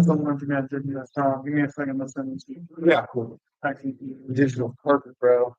Someone to get this song. Give me a second to send it to you. Yeah, cool. Actually, Digital carpet, bro.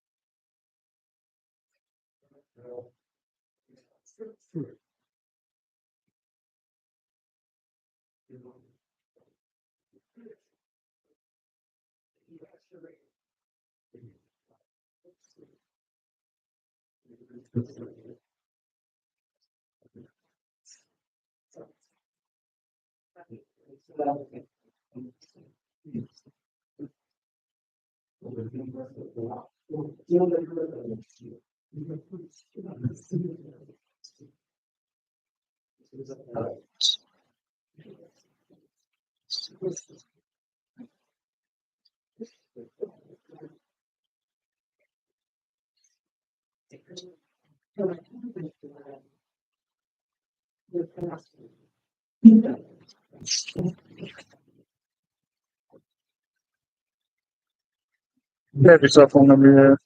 grab yourself on over here.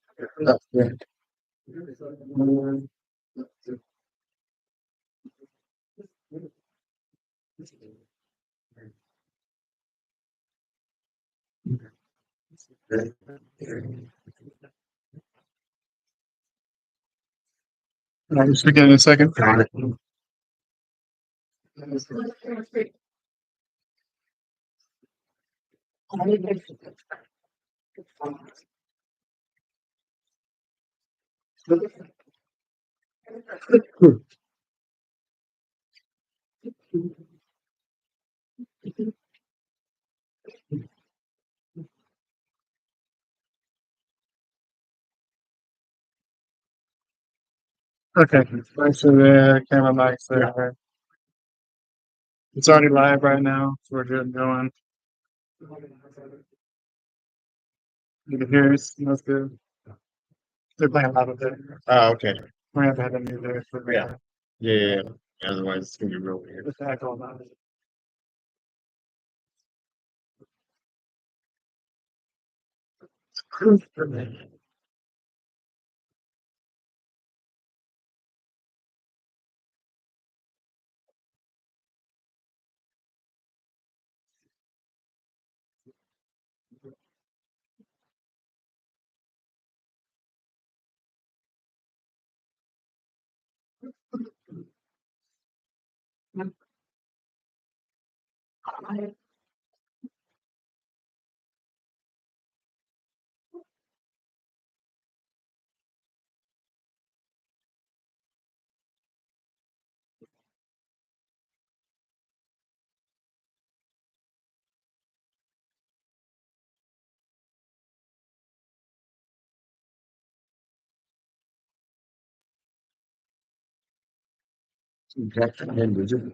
I'll just begin in a second. Okay, thanks for the camera mics there. It's already live right now, so we're good going. You can hear us, that's good. They're playing a lot of it. Oh, okay. We have to have a new there for Yeah. Yeah. Otherwise, it's gonna be real weird. the tackle about it. Japan and Brazilian.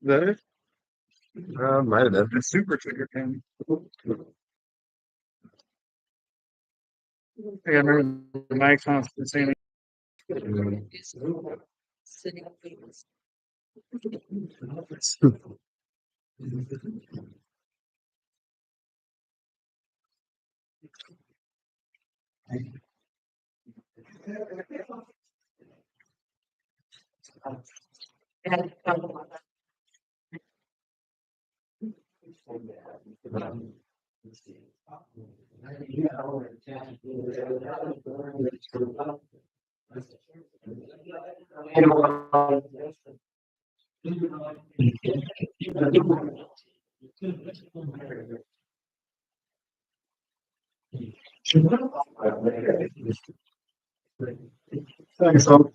There, Might have been. the super trigger pin. I gotta remember the mic's on the same. Thanks, all.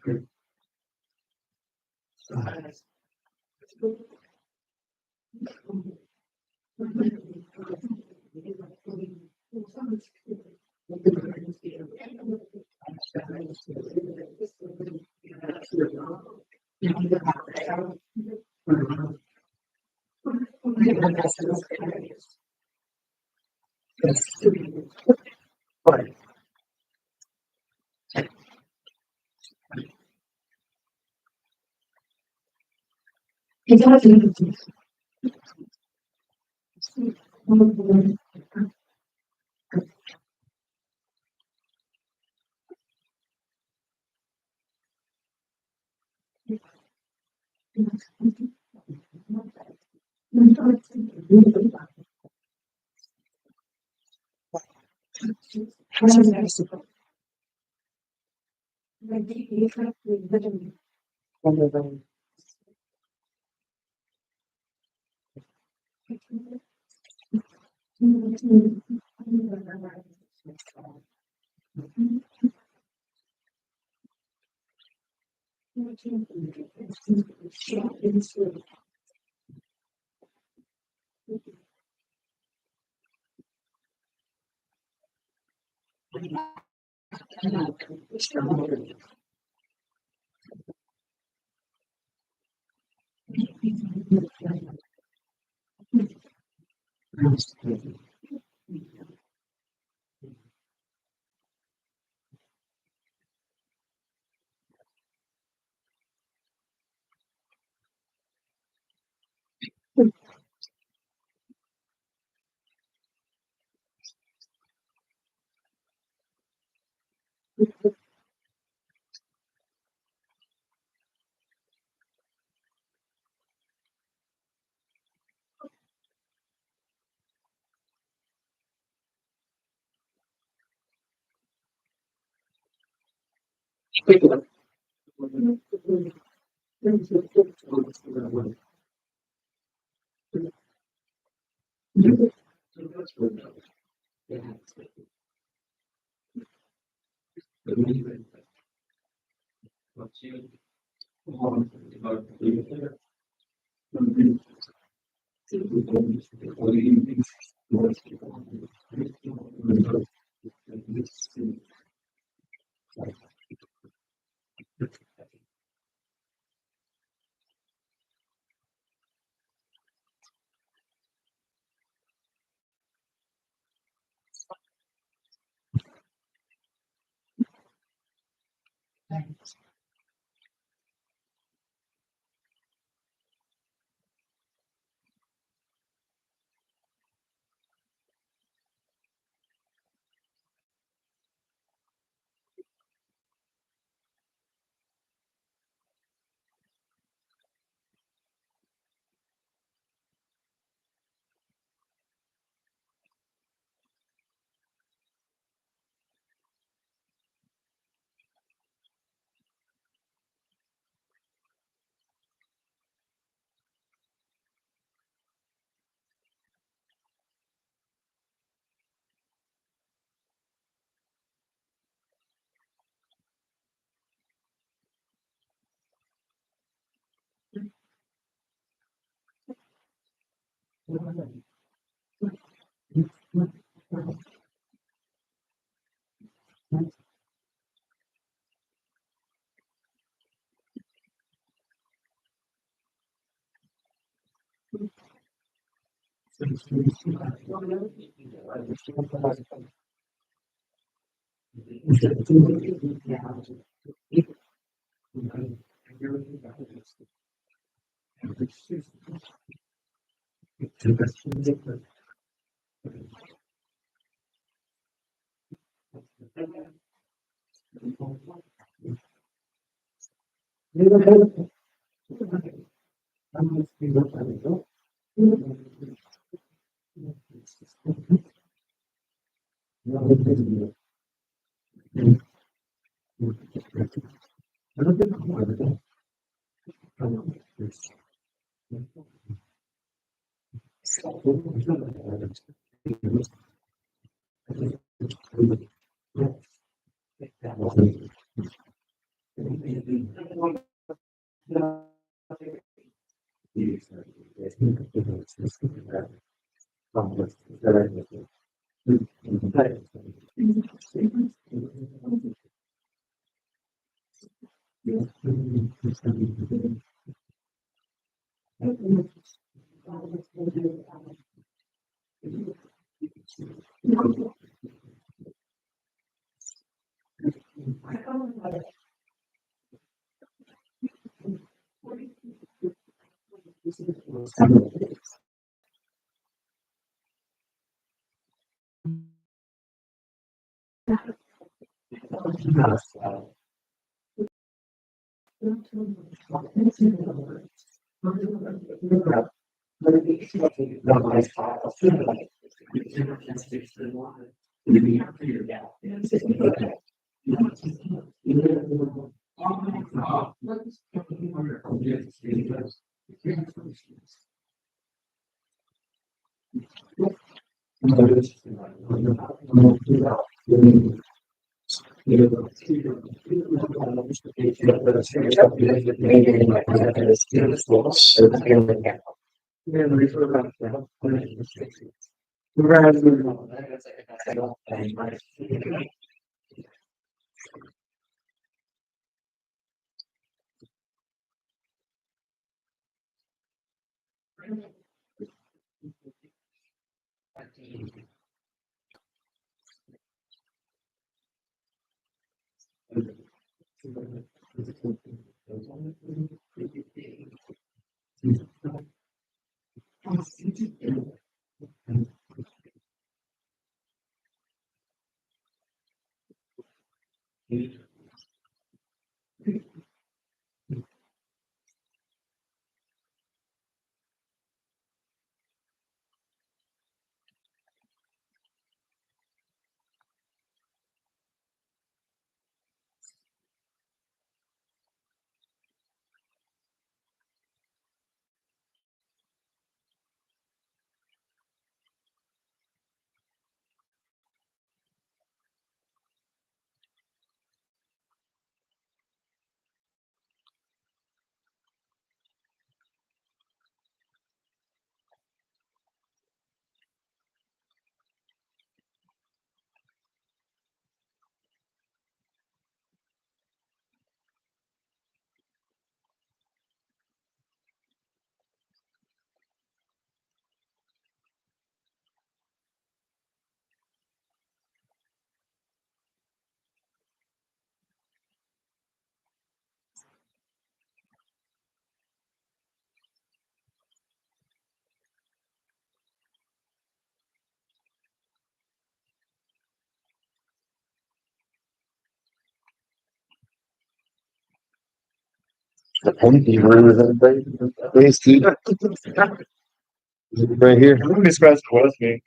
Right here. I'm gonna be surprised if it was me.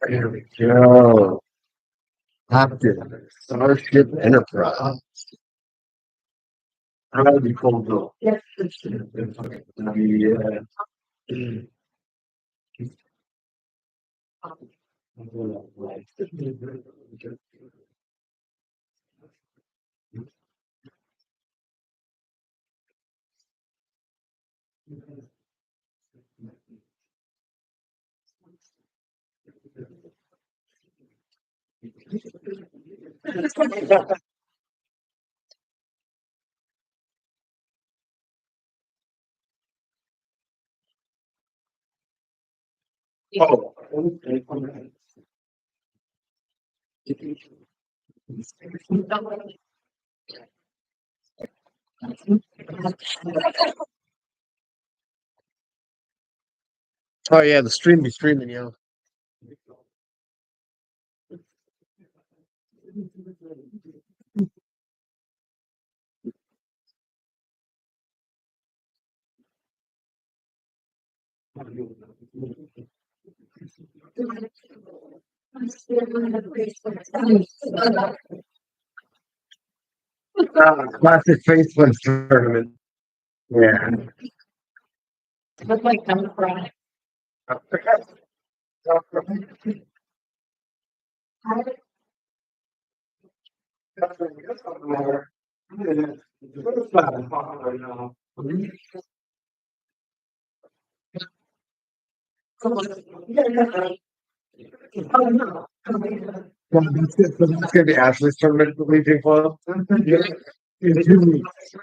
Here we go. Captain, Starship Enterprise. That'd be cool though. Yeah. Oh. Oh yeah, the stream be streaming, yo. Classic Facebook tournament. Yeah. Look like I'm crying. Well, that's gonna be Ashley's tournament for Legion Club. In 2 weeks.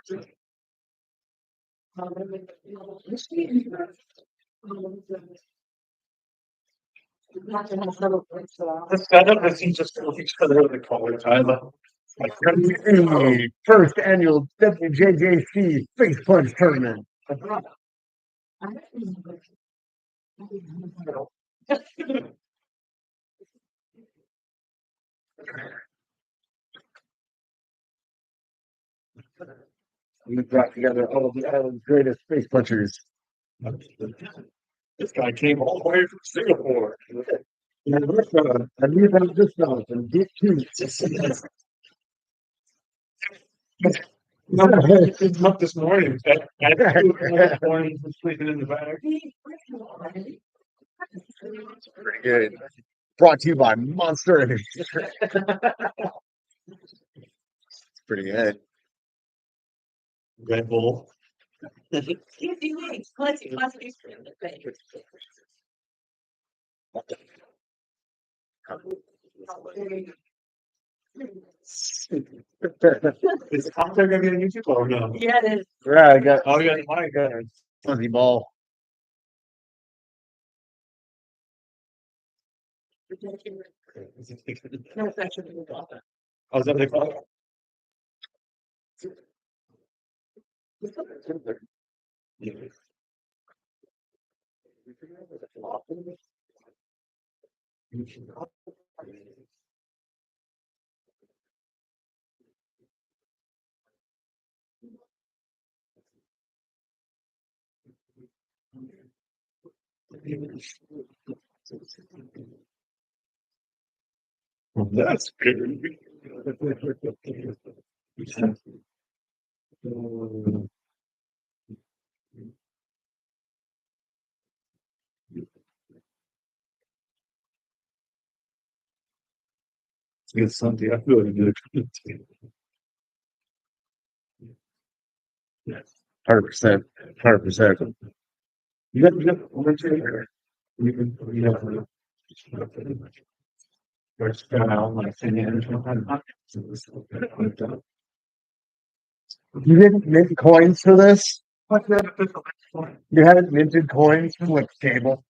The setup is he just kill each other with the collar tie. The first annual WJJC Face Punch Tournament. We brought together all of the island's greatest face punchers. This guy came all the way from Singapore. And we have this one and get two. No, I picked him up this morning. At 2 o'clock this morning, he's sleeping in the bag. Pretty good. Brought to you by Monster Energy. It's pretty good. Red Bull. Is the content gonna be on YouTube or no? Yeah, it is. Yeah, I got Oh, yeah, my God. fuzzy ball. No, it's actually the dog. Oh, is that what they call it? Yeah. That's good. It's something I feel good. Yes. 100%. 100%. You got one chair. You can, first down, like, You didn't mint coins for this? what's that official point? You hadn't minted coins for like cable.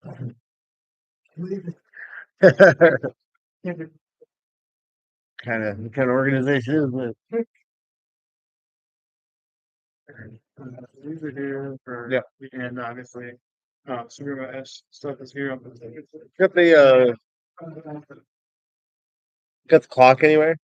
kind of organization is it? These are here for Yep. the end, obviously. Super S stuff is here. Got the clock anywhere?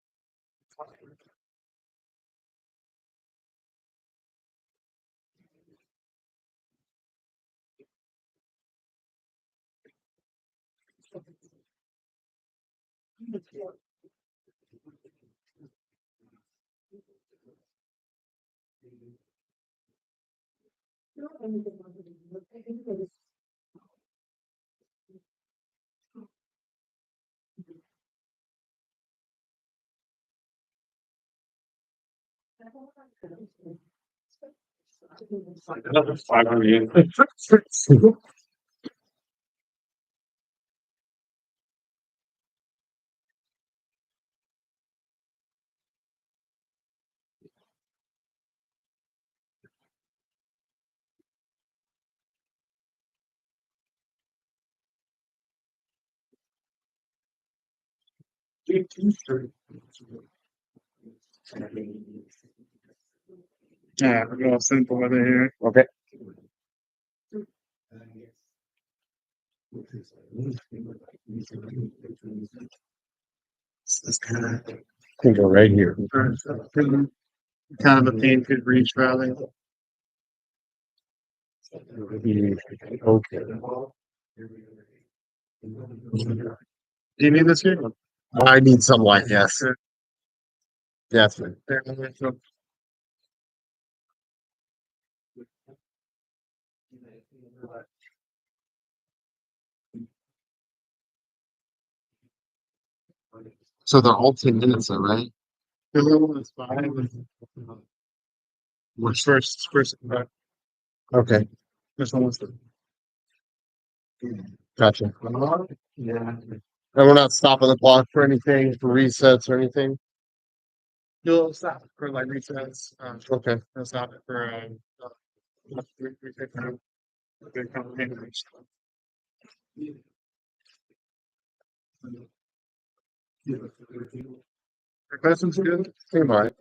Another 500. Yeah, we're going simple over here. Okay. It's kind of Can go right here. kind of a pain could reach rally. Okay. Do you need this here? I need some light, yes. Definitely. So they're all 10 minutes, though, right? The little one is 5. Which first, Okay. this one was the. Gotcha. Yeah. And we're not stopping the clock for anything, for resets or anything. You'll stop for like resets. Okay. You'll stop it for we take them. They come in. Your question's good. Seem all right.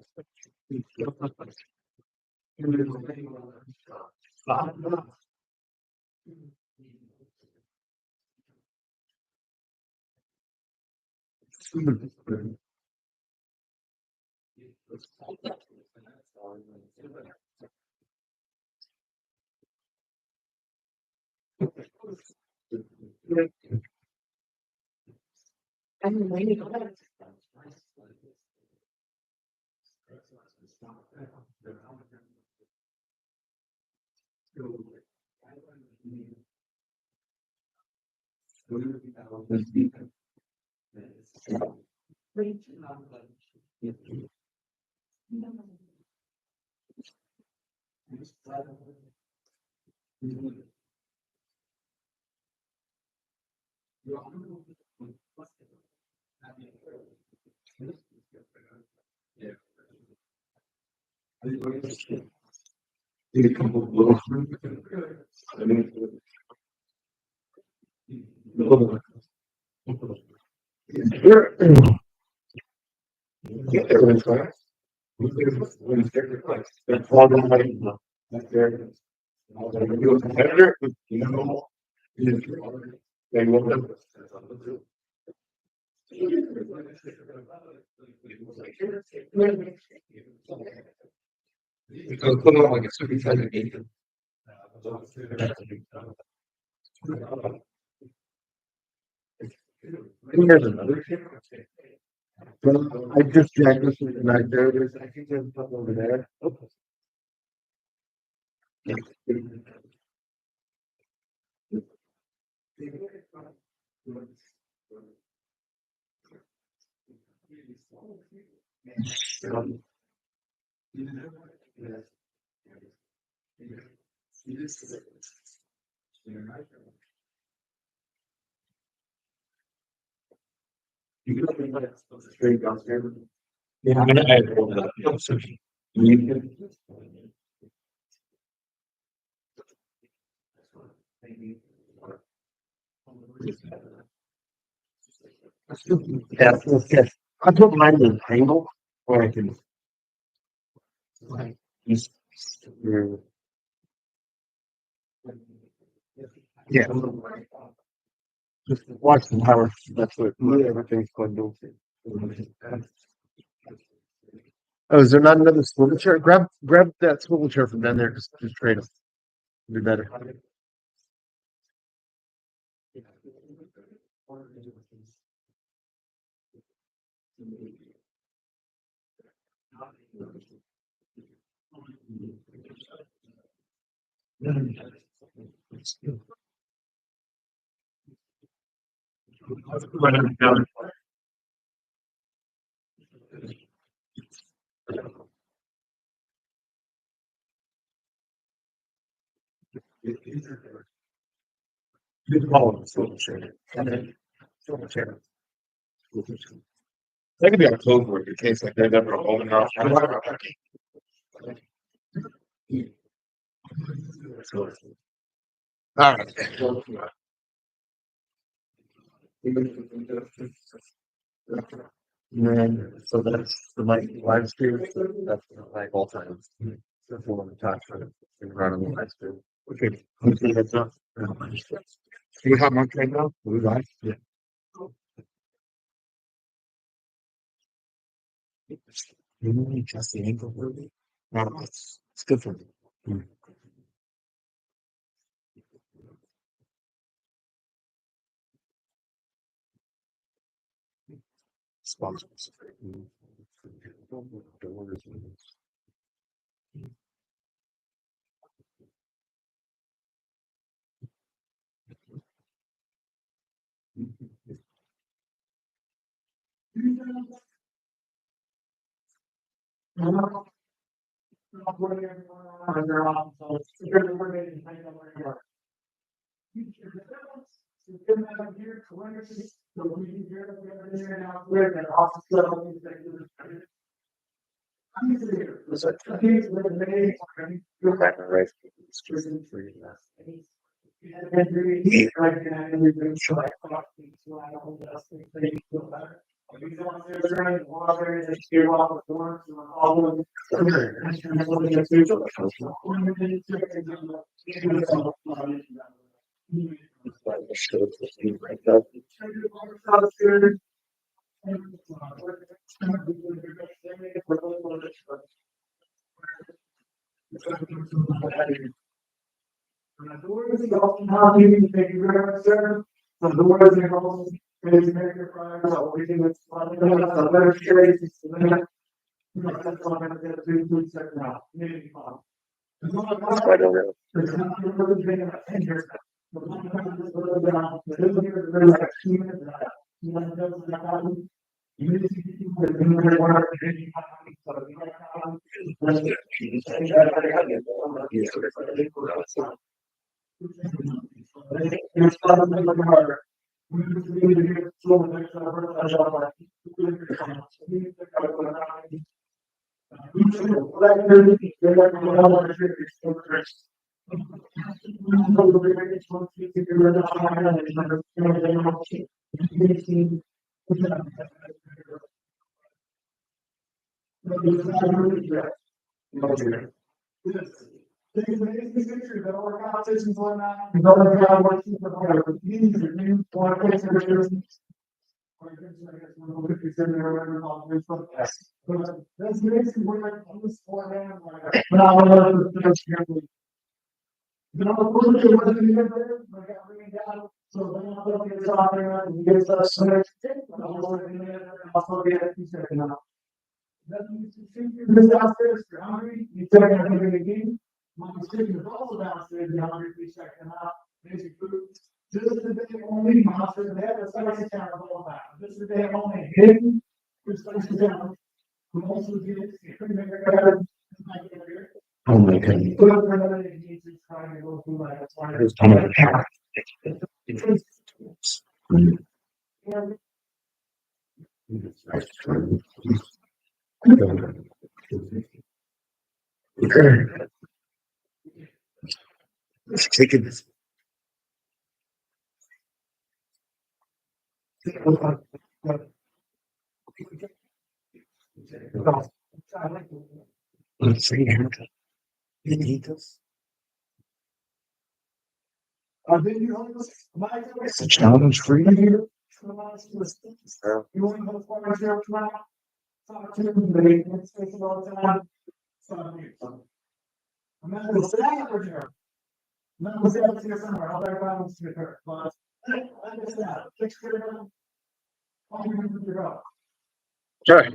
Here's another thing. I just jacked this right there. There's I think there's something over there. Yeah, okay. I put mine in an angle where I can just yeah. Just watch the power. That's what everything's going to do. Oh, is there not another swivel chair? Grab that swivel chair from down there. Just trade them. Be better. Swivel chair. That could be our code word in case like they're never open or all right. And then, so that's the live stream. That's like all times. That's the one we talked about. Run on the live stream. Okay. Okay, that's up. Do you have one right now? We live? Yeah. You really just the ankle really? No, it's good for me. Sponsors. Oh my goodness. Let's take it. Let's see here. You need this. It's a challenge for you. Sure.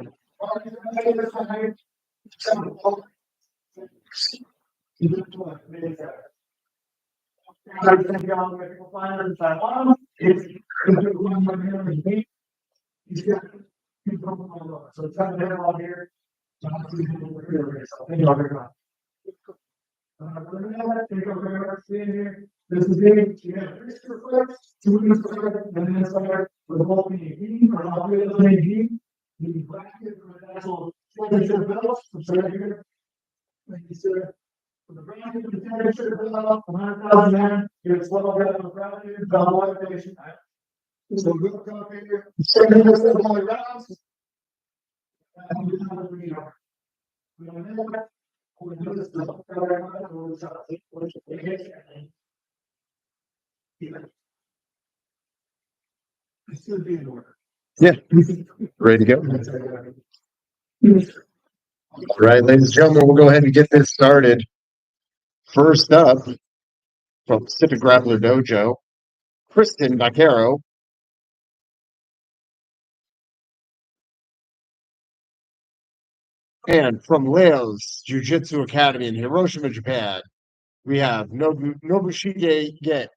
Yeah, ready to go. All right, ladies and gentlemen, we'll go ahead and get this started. First up, from Pacific Grappler Dojo, Kristen Vaquero. And from Leo's Jiu Jitsu Academy in Hiroshima, Japan, we have Nobushige Get.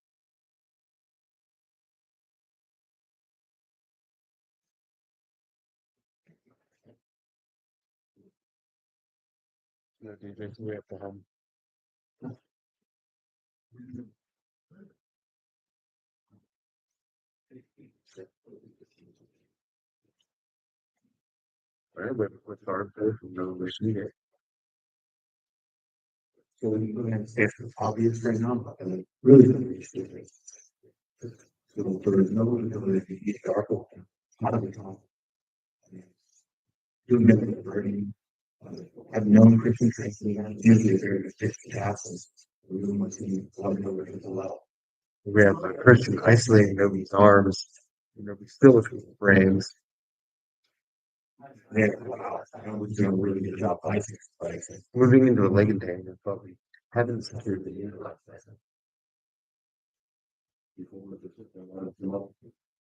Right, with our both and no machine it. So when it's obvious right now, but really the reason is so there is no ability to get dark open out of the top. Doing it with burning. I've known Christian training usually very efficient classes. We really want to see one over to the level. We have a Christian isolating Nobody's arms, Nobody's still with his frames. Yeah, wow, I know we're doing a really good job fighting. Moving into a leg entanglement, but we haven't secured the unit like that.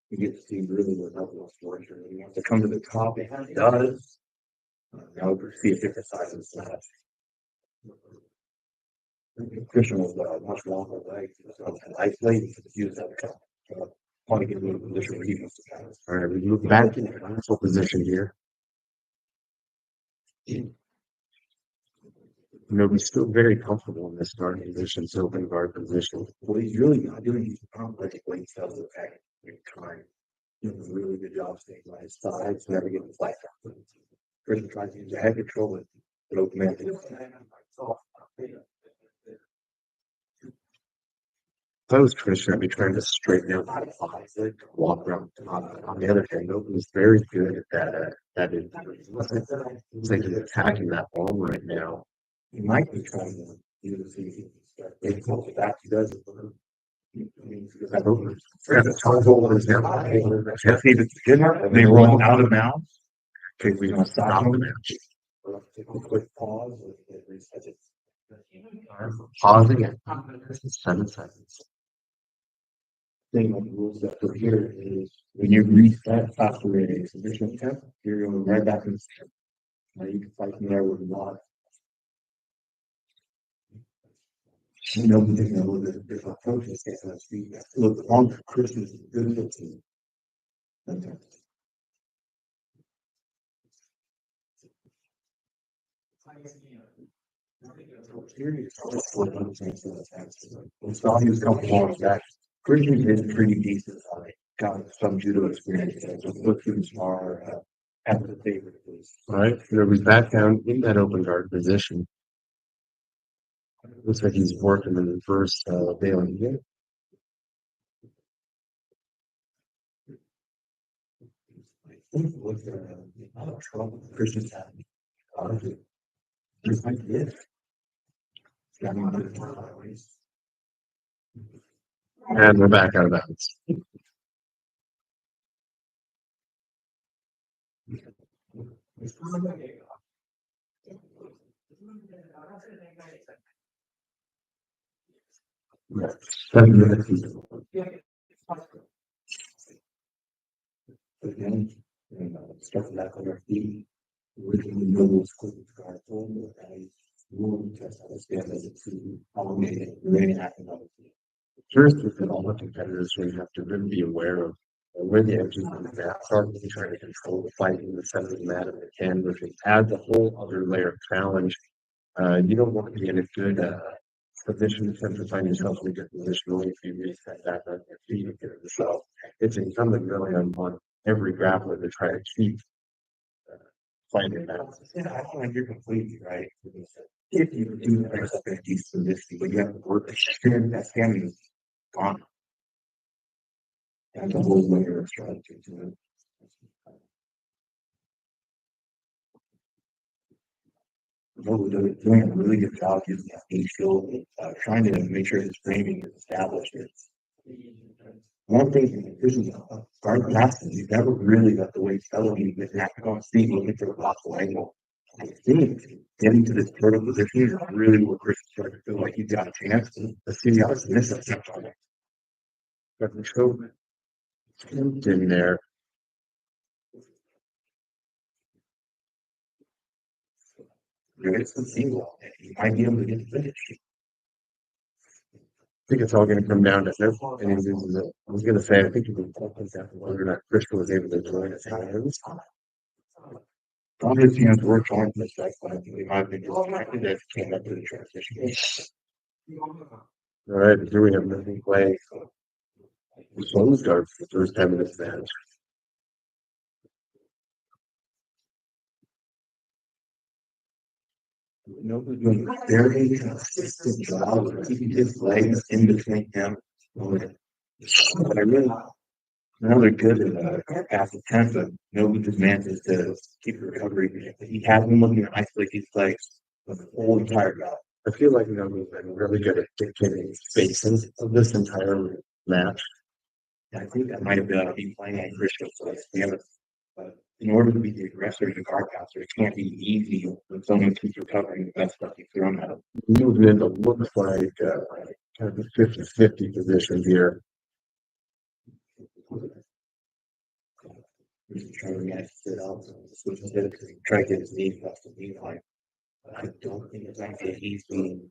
You get to see really what level of torture. You have to come to the top, it does. Now we see a different side of the slab. Christian was much longer legs, so isolated to use that kind of want to get into a position where he wants to kind of. All right, we move back in the console position here. Nobody's still very comfortable in this starting position, so open guard position. What he's really not doing, he's complex weight stuff with that time. Doing a really good job staying by his sides, never getting the flat down. Christian tries to use the head control, but open man. If I was Christian, I'd be trying to straighten out my thighs, walk around. On the other hand, Open is very good at that. That is, it's like he's attacking that ball right now. He might be trying to use it. He pulls it back. He does it. I mean, because that Open, the tongue hold is there. Just need to begin and they roll out of bounds. Okay, we don't stop the match. Take a quick pause. Pause again. 7 seconds. Thing of the rules that are here is when you reset after a submission attempt, you're going right back in the step. Now you can fight from there with a lot. You know, we're taking a little bit of different approaches. Look, on Christmas is a good team. We saw he was comfortable with that. Christian is pretty decent on it. Got some judo experience. So look who's far at the favorite. All right, he's back down in that open guard position. Looks like he's working in the first bailing here. I think with a lot of trouble Christian's having. Just like this. And we're back out of bounds. Yeah, 7 minutes. Again, stuff back on our feet. Originally, no was quick guard forward. Rule test understand as it's automated, remaining active on the field. First, with all the competitors, we have to really be aware of where the edges of the map are. We're trying to control the fight in the center of the mat if we can, which adds a whole other layer of challenge. You don't want to be in a good position to find yourself in a good position only if you reset back on your feet and get it yourself. It's incumbent really on every grappler to try to keep fighting that. I find you're completely right. If you do yourself in a decent position, but you have to work to stand, that standing is gone. And the whole layer of strategy to it. We're doing a really good job using that knee skill, trying to make sure his framing is established. One thing is guard passes, you never really got the weight elevated, but you have to go and see looking for the possible angle. I think getting to this vertical position is really what Chris is starting to feel like he's got a chance to see how to miss that step on it. But the show in there. It's the single. You might be able to get the finish. I think it's all going to come down to him, and he loses it. I was going to say, I think it would come down to whether or not Crystal was able to join his hands. All his hands were joined in the strike, but I think he might have been distracted as he came up to the transition. All right, here we have nothing play. The closed guard for the first time in this match. Nobody's doing a very consistent job of keeping his legs in between him. But I really know they're good at passive attempt, but nobody just manages to keep the recovery. He has been looking to isolate these legs the whole entire job. I feel like nobody's been really good at dictating spacing of this entire match. And I think that might have been playing on Christian's place. But in order to be the aggressor and the guard passer, it can't be easy when someone keeps recovering the best stuff you've thrown at him. Moving into looks like kind of a 50-50 position here. He's trying to get sit out, switch his head, try to get his knees past the knee line. But I don't think it's actually easy.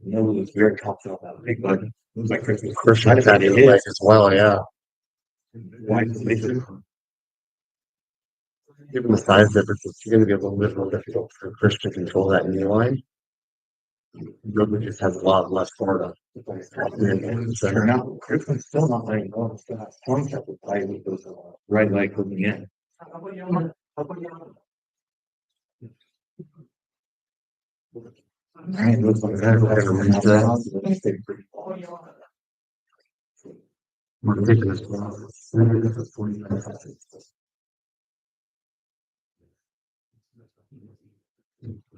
No, it was very confident about big bug. It was like Christmas. Christian had his leg as well, yeah. Why isolation? Given the size difference, it's going to be a little bit more difficult for Christian to control that knee line. Roman just has a lot less forward. Turn out, Christian's still not letting go. Still has points at the play with those right leg looking in. Right, looks like that. Ridiculous.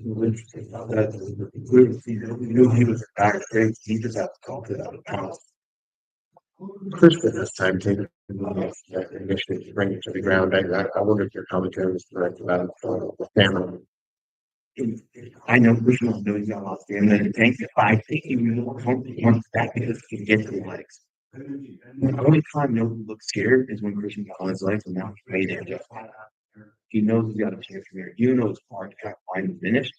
Interesting about that. He knew he was back straight. He just had to talk it out of bounds. Christian this time taking that initiative to bring it to the ground. I wonder if your commentary was correct about the stamina. I know Christian knows he's got a lot of stamina in the tank. I think he wants that because he can get to the legs. The only time Nobu looks scared is when Christian got on his legs and now he's ready to adjust. He knows he's got a chance from here. You know it's hard to try to find the finish.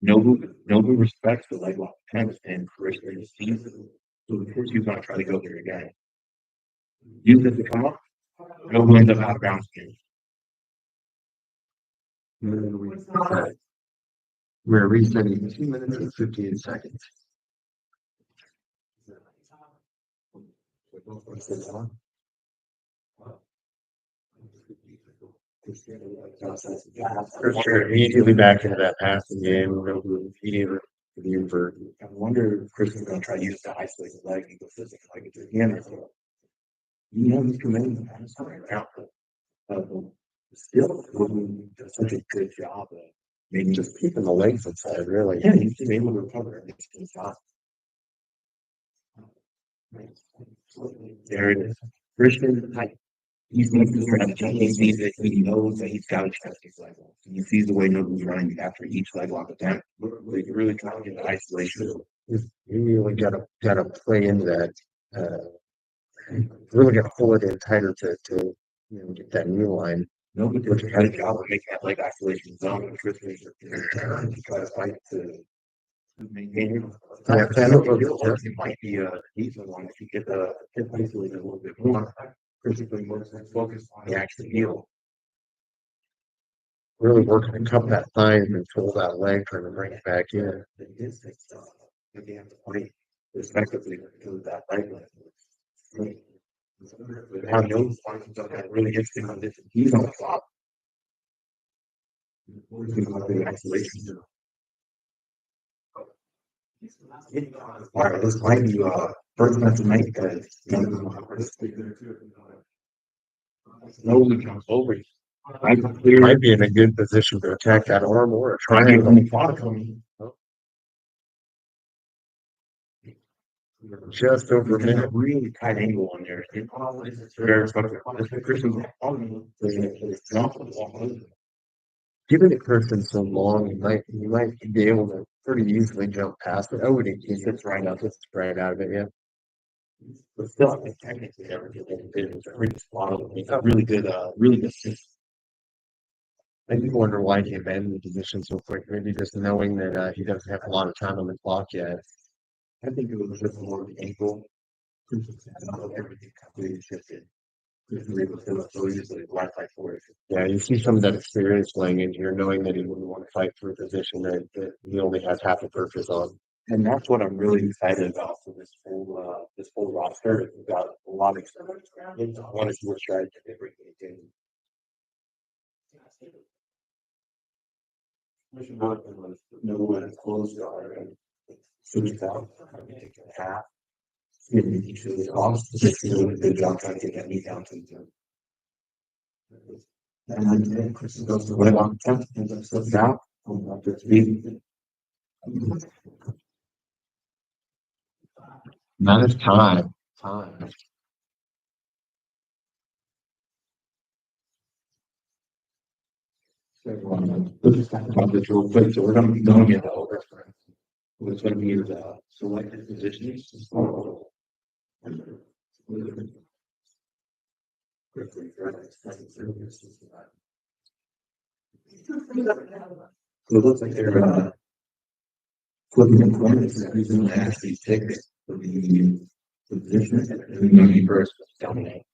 Nobu respects the leg lock attempt and Christian sees it. So of course he's going to try to go there again. Use it to come up. Nobu ends up out of bounds again. We're resetting 2 minutes and 58 seconds. For sure, immediately back into that passing game, immediately for the invert. I wonder if Christian's going to try to use the isolate the leg and go physical like it's again or so. You know he's committing to that something around. Still does such a good job of Maybe just keeping the legs inside, really. yeah, he's been able to recover and it's his job. There it is. Christian, he sees the strategy. He sees it. He knows that he's got to test these leg locks. He sees the way Nobu's running after each leg lock attempt. Really trying to get the isolation. You really gotta play into that. Really gotta pull it in tighter to get that knee line. Nobu did a good job of making that leg isolation zone. And Christian is to try to fight to maintain it. It might be a decent one if you get the hip isolated a little bit more. Critically more focused on the actual heel. Really working to cup that thigh and control that leg, trying to bring it back in. It is stuff. They have to play respectively to that leg. How no functions of that really gets him on this. He's on the top. The isolation. All right, this might be first match tonight because Nolan comes over. Might be in a good position to attack that arm or a triangle. Just over a minute. Really tight angle on there. Very Given the person so long, you might be able to pretty easily jump past it. Oh, he sits right out of it, yeah. But still, I think technically everything is pretty spot on. He's got really good system. I do wonder why he abandoned the position so quick. Maybe just knowing that he doesn't have a lot of time on the clock yet. I think it was just more of the ankle. Everything completely shifted. Yeah, you see some of that experience playing in here, knowing that he wouldn't want to fight for a position that he only has half a purpose on. And that's what I'm really excited about for this whole roster. We've got a lot of experience. I want to see what strategy they bring to the game. Mission Mountain was no one closed guard and finished out. I take it half. Maybe each of the off, just doing a good job trying to get that knee down to the gym. And then Kristen goes to right on 10th and then slips out after 3. That is time. Time. Let's just talk about this real quick. So we're going to be going into over. What's going to be the selected positions. So it looks like they're flipping in corners using the nasty tickets for the position and the money first dominate.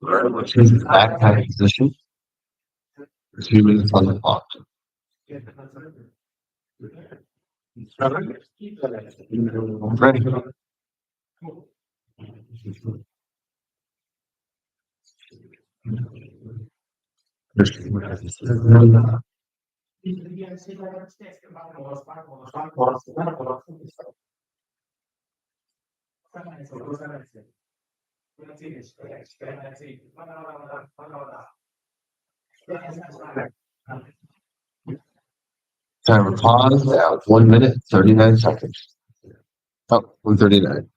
What's his backpack position? 2 minutes on the clock. Ready. Timer pause out 1 minute, 39 seconds. Oh, 139.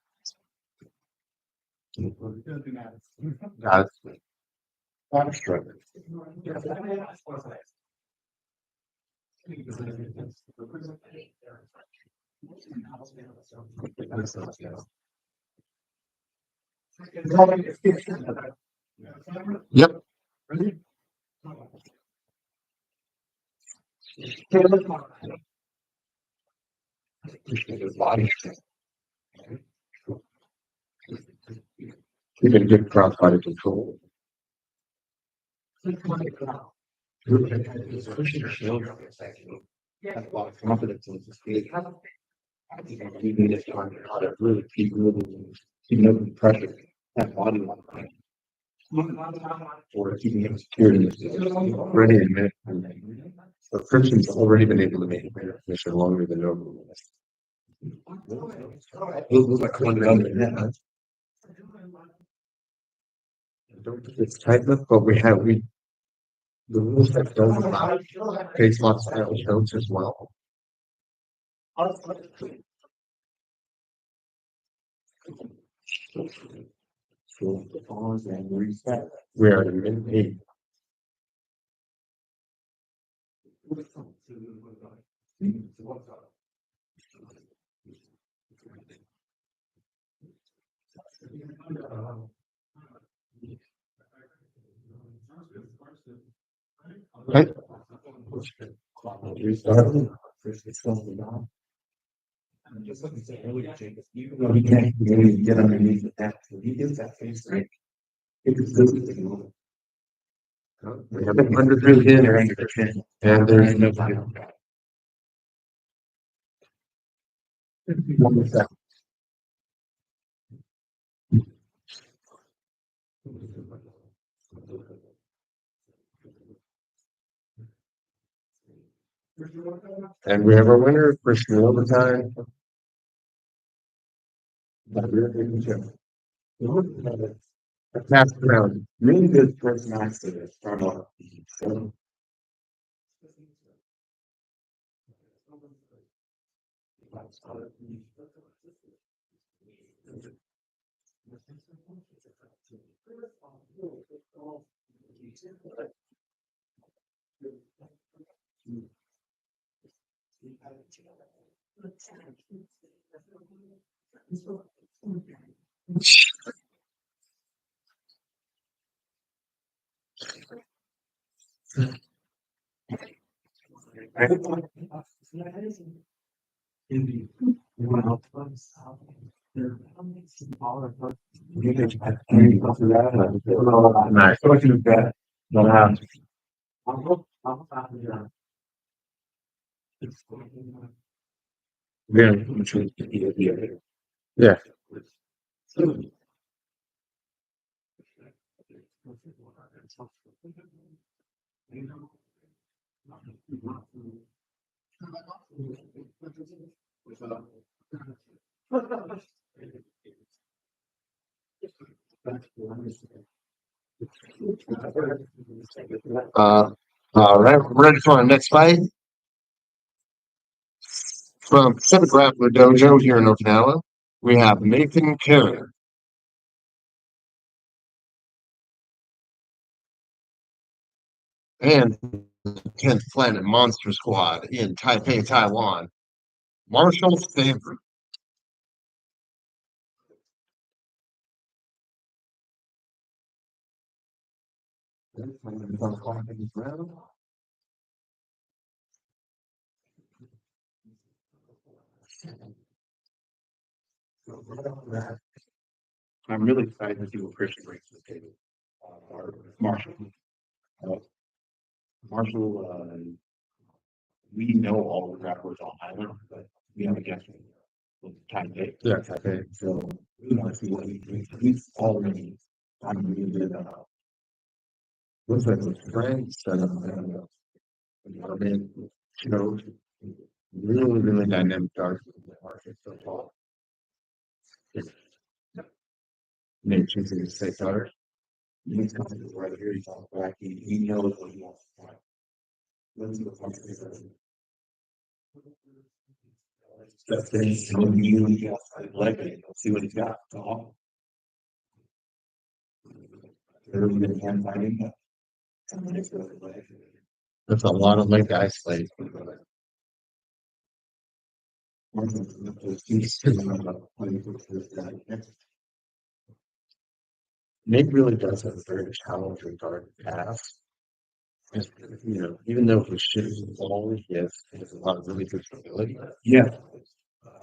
Got it. I'm struggling. Yep. Body strength. Keep a good cross body control. Have a lot of confidence in the speed. I think I'm keeping this on how to really keep moving, keeping up with pressure, that body line. Or keeping it secure in this already in a minute. So Christian's already been able to make a mission longer than normal. It looks like one round in that. Don't think it's tight enough, but the rules that don't allow face lock style shows as well. So the pause and reset. We are in minute 8. Okay. Restart. Just looking to earlier, Jacob, even though he can't really get underneath the back, so he gets that face right. It is good to move. We have it under the chin or under the chin, and there's no time. 1 more second. And we have our winner, Christian overtime. A fast round. Really good first match to start off. So, Nice. Yeah. All right, we're ready for our next fight. From Pacific Grappler Dojo here in Okinawa, we have Nathan Carey. And 10th Planet Monster Squad in Taipei, Taiwan, Marshall Stanford. I'm really excited to see what Christian brings to the table. Or Marshall. Uh, Marshall, we know all the grapplers on island, but we have a guest with Taipei. Yeah, Taipei. So we want to see what he brings. He's already on really good. Looks like the strength setup. Shows really dynamic darts in the market so far. Nate choosing to say dart. He's coming right here. He's on back. He knows what he wants to find. Let's see what comes to him. That's things when you get leg it. Let's see what he's got to offer. Really good hand fighting. That's a lot of leg isolate. Nate really does have a very challenging guard pass. Even though he shoots the ball, he has a lot of really good stability. Yeah.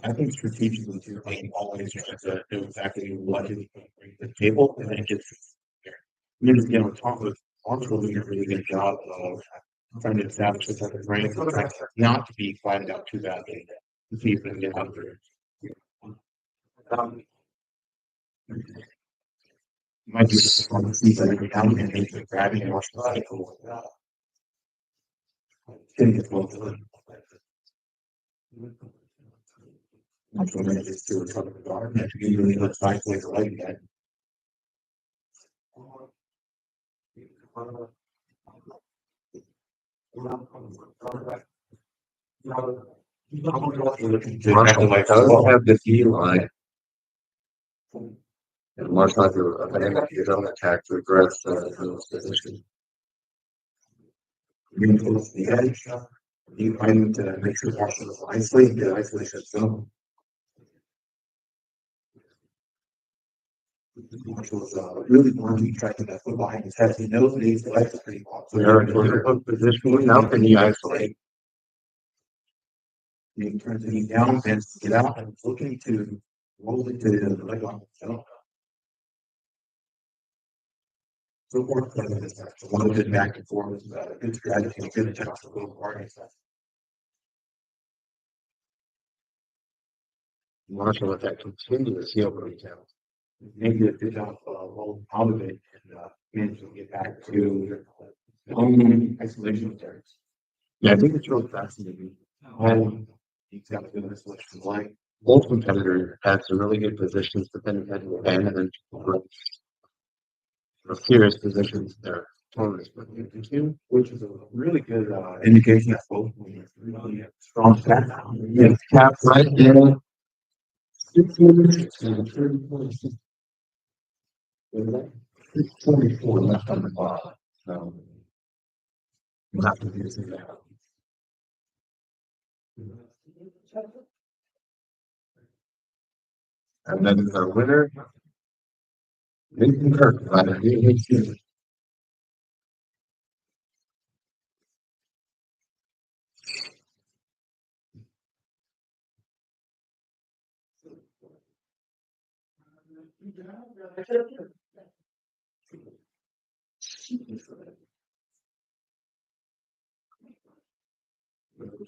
I think strategically too, they always have to know exactly what is bring to the table and then it gets there. On top of Armstrong doing a really good job of trying to establish this type of rank, not to be flattened out too badly to see if they can get out there. Might be just on the season every now and then make the grabbing and rushing cycle. Didn't get well done. Not so many just do a ton of the guard. And if you really let cycling the leg again. Marshall have the D line. And Marshall has a his own attack to address those positions. Reinforce the edge. You find to make sure Marshall is isolated, the isolation zone. Marshall's really wanting to try to that foot behind his head. He knows that he's the legs are pretty long. So they're in a hook position. How can he isolate? He turns the knee down, bends to get out, and is looking to roll into the leg lock zone. So far, this match, a lot of good back and forth, good strategy, good attempts to both parties. Marshall with that continuous heel breakdown. Maybe a good job rolling out of it and managing to get back to own isolation attacks. Yeah, I think it's really fascinating. And Exactly what this looks like. both competitors had some really good positions, but then had to abandon serious positions there. Which is a really good indication that both really strong background. Yeah, cap right there. 624 left on the ball. So we'll have to do that. And then the winner, Nathan Kirk, by the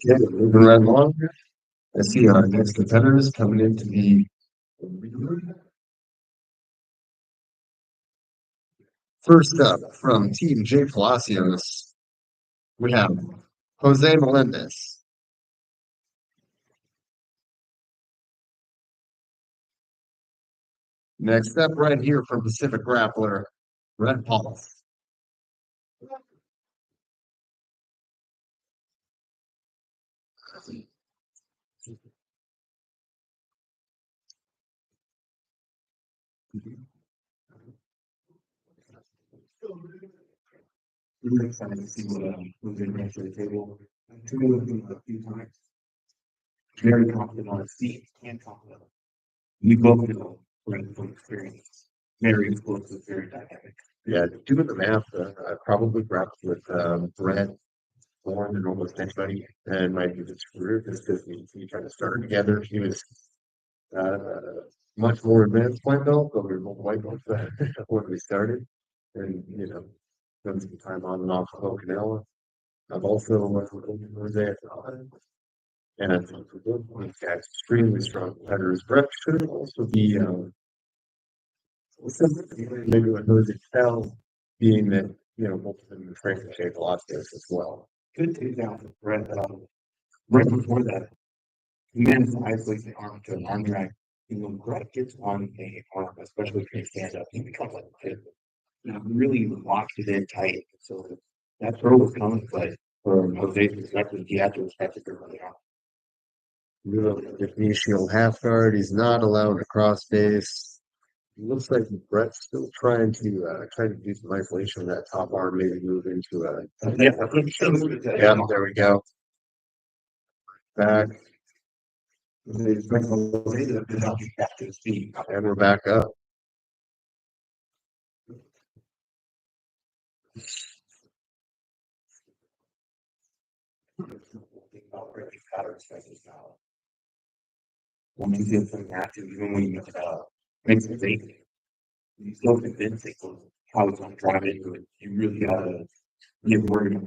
Yeah, moving right along. I see our next competitors coming into the first up from Team J Palacios, we have Jose Melendez. Next up, right here from Pacific Grappler, Brett Paul. Really excited to see what Jose brings to the table. I've been with him a few times. Very confident on his feet and confident. We both know from experience. Very explosive, very dynamic. Yeah, doing the math, I probably grappled with Brett more than almost anybody in my jiu-jitsu career, just because we kind of started together. He was uh, much more advanced white belt, but we were both white belts when we started. And, you know, spent some time on and off of Okinawa. I've also worked with Jose at and I think for both points, got extremely strong competitors. Brett should also be maybe what Jose fell being that, you know, both of them were trained to shape Velasquez as well. Good takedown for Brett. Right before that, he managed to isolate the arm to an arm drag. And when Brett gets on a arm, especially if he stand up, he becomes like a kid. You know, really locked it in tight. So that throw was coming, but from Jose's perspective, he had to respect it early on. With knee shield half guard, he's not allowed to cross base. It looks like Brett's still trying to do some isolation of that top arm, maybe move into a yeah, there we go. Back. And we're back up. When you feel something active, even when you makes a mistake, you still convinced it was how it's going to drive into it. You really gotta get worried.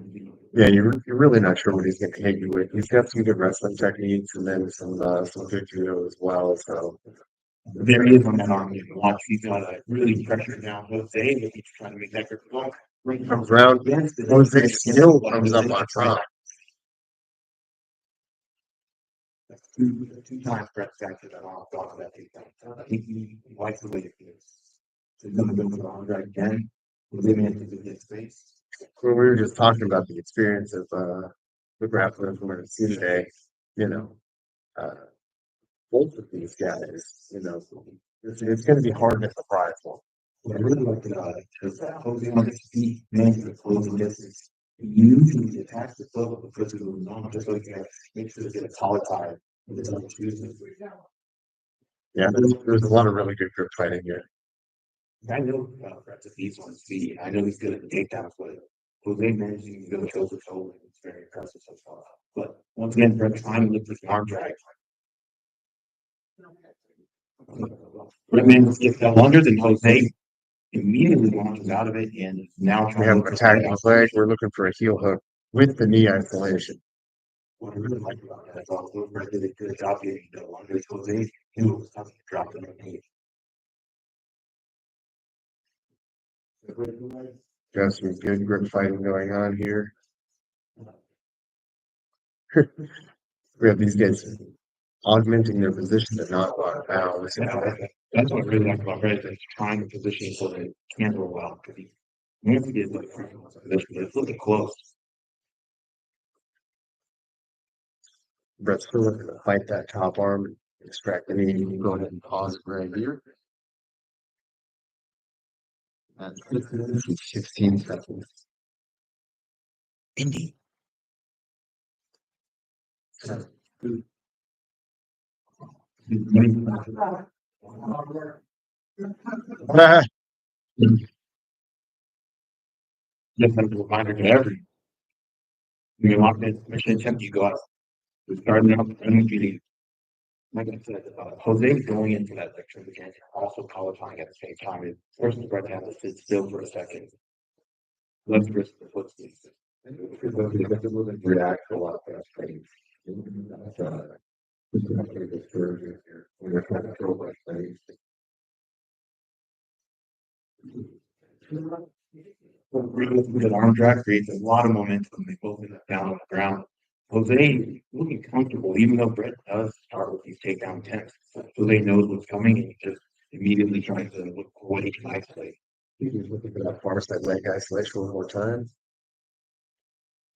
Yeah, you're really not sure what he's going to hit you with. He's got some good wrestling techniques and then some good judo as well. So there he is on that arm. You can watch. He's got to really pressure down Jose, but he's trying to make that grip go. When he comes around, Jose still comes up on top. Two times Brett's actually that off of that takedown. I think he likes the way it feels. So he's going to go for the arm drag again. Living into the good space. Well, we were just talking about the experience of the grapplers we're going to see today. You know, both of these guys. You know, it's going to be hard to surprise them. What I really like is Jose on his feet, managing to close the distance. He usually attacks the club with the foot to the zone, just like that. Make sure to get a collar tie. Yeah, there's a lot of really good grip fighting here. I know Brett's a beast on his feet. I know he's good at the takedowns, but Jose managing to go toe to toe, it's very impressive so far. But once again, Brett's trying to look for the arm drag. Brett manages to get that under, then Jose immediately launches out of it, and now we have attacking his leg. We're looking for a heel hook with the knee isolation. What I really like about that is also Brett did a good job getting the under Jose. He was tough to drop the knee. Got some good grip fighting going on here. We have these guys augmenting their position to not go out of bounds. That's what I really like about Brett. He's trying to position so they can't roll out because he wants to get like position. It's looking close. Brett's still looking to fight that top arm, extract the knee. You can go ahead and pause it right here. That's 16 seconds. Indy. Just like a reminder to everyone. When you lock in mission attempt, you go out. We're starting out with energy. like I said, Jose going into that lecture again, also qualifying at the same time. It forces Brett to have to sit still for a second. Let's risk the footsteps. React a lot fast training. Really good arm drag creates a lot of momentum. They both end up down on the ground. Jose looking comfortable, even though Brett does start with these takedown attempts. Jose knows what's coming and he just immediately tries to look for what he can isolate. He's looking for that far side leg isolation one more time.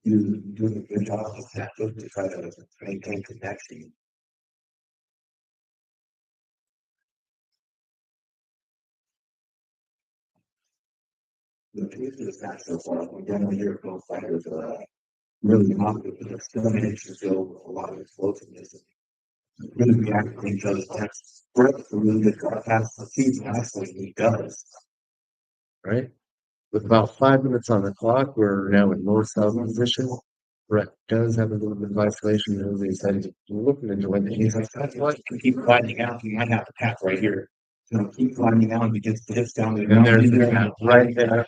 He's doing a good job of that to try to maintain connection. The truth is that so far, we don't hear both fighters really not but still managed to show a lot of explosiveness and really react to each other's attempts. Brett's a really good guard pass. The season actually he does. Right? With about 5 minutes on the clock, we're now in north-south position. Brett does have a little bit of isolation. Jose said looking into it. He's like, that's what you can keep flattening out. You might have to tap right here. So keep flattening out and he gets the hips down to the And ground. there's that right there.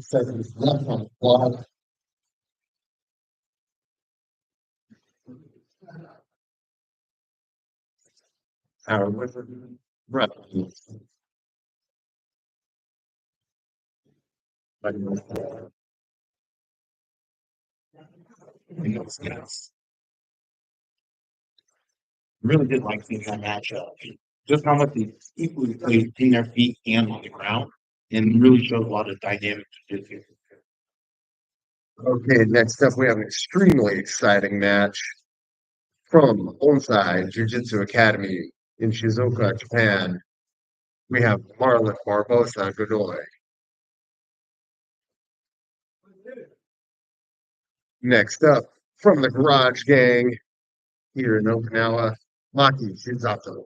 Seconds left on the clock. Our wizard, Brett. Yes. Really did like seeing that matchup. Just how much they equally played in their feet and on the ground, and really showed a lot of dynamic jiu-jitsu. Okay, next up we have an extremely exciting match from Onsai Jiu Jitsu Academy in Shizuoka, Japan. We have Marlon Barbosa Godoy. Next up, from the Garage Gang here in Okinawa, Maki Shizato.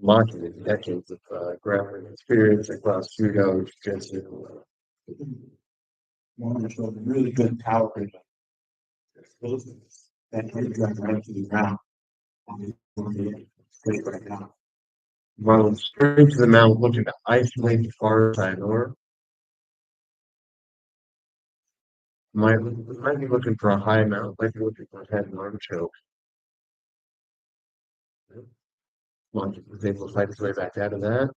Maki has decades of grappling experience across judo, jiu-jitsu. One showed really good power and explosiveness that can drive right to the ground. Straight right now. Marlon straight to the mount, looking to isolate the far side or might be looking for a high mount, might be looking for a head and arm choke. Maki was able to fight his way back out of that.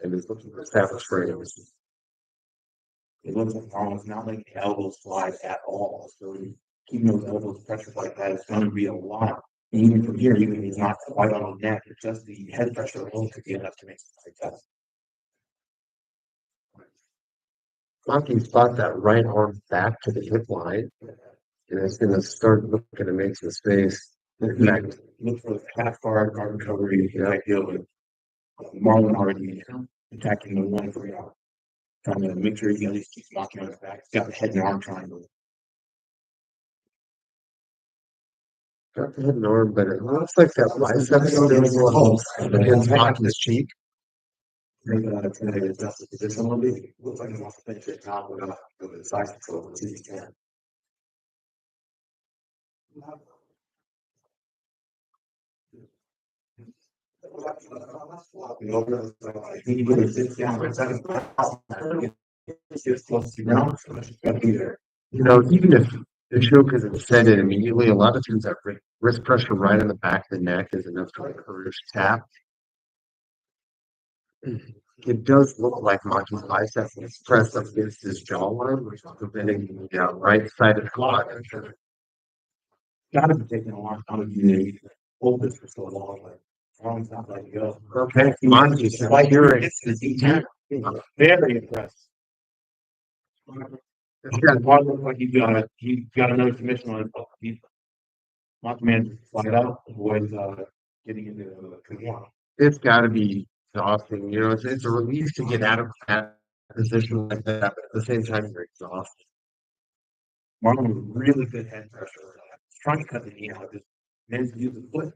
And is looking for established frames. It looks like Marlon's not letting the elbows fly at all. So keeping those elbows pressured like that is going to be a lot. And even from here, even if he's not quite on the neck, it's just the head pressure alone could be enough to make something like that. Maki spot that right arm back to the hip line. And it's going to start looking to make some space. Look for the half guard recovery, ideal with Marlon already attacking the 1-3 arm. Trying to make sure he at least keeps knocking on his back. He's got the head and arm triangle. Got the head and arm, but it looks like that bicep is still a little close against Maki's cheek. Maybe try to adjust the position a little bit. Looks like he wants to finish it now without the size control as he can. He really sits down for a second. Gets close to the ground, so that should be there. You know, even if the choke isn't set in immediately, a lot of times that wrist pressure right on the back of the neck is enough to encourage tap. It does look like Maki's bicep is pressed up against his jawline, which is preventing the right side of the quad. Got to be taking a long time to be hold this for so long. Like, long not letting go. Okay, Maki's right here. It's the D10. Very impressed. Yeah, it looks like he got another submission on his Maki man slide out, avoids getting into the one. It's got to be exhausting. You know, it's a relief to get out of that position like that, but at the same time, you're exhausted. Marlon with really good head pressure. Trying to cut the knee out. Just managed to use the foot.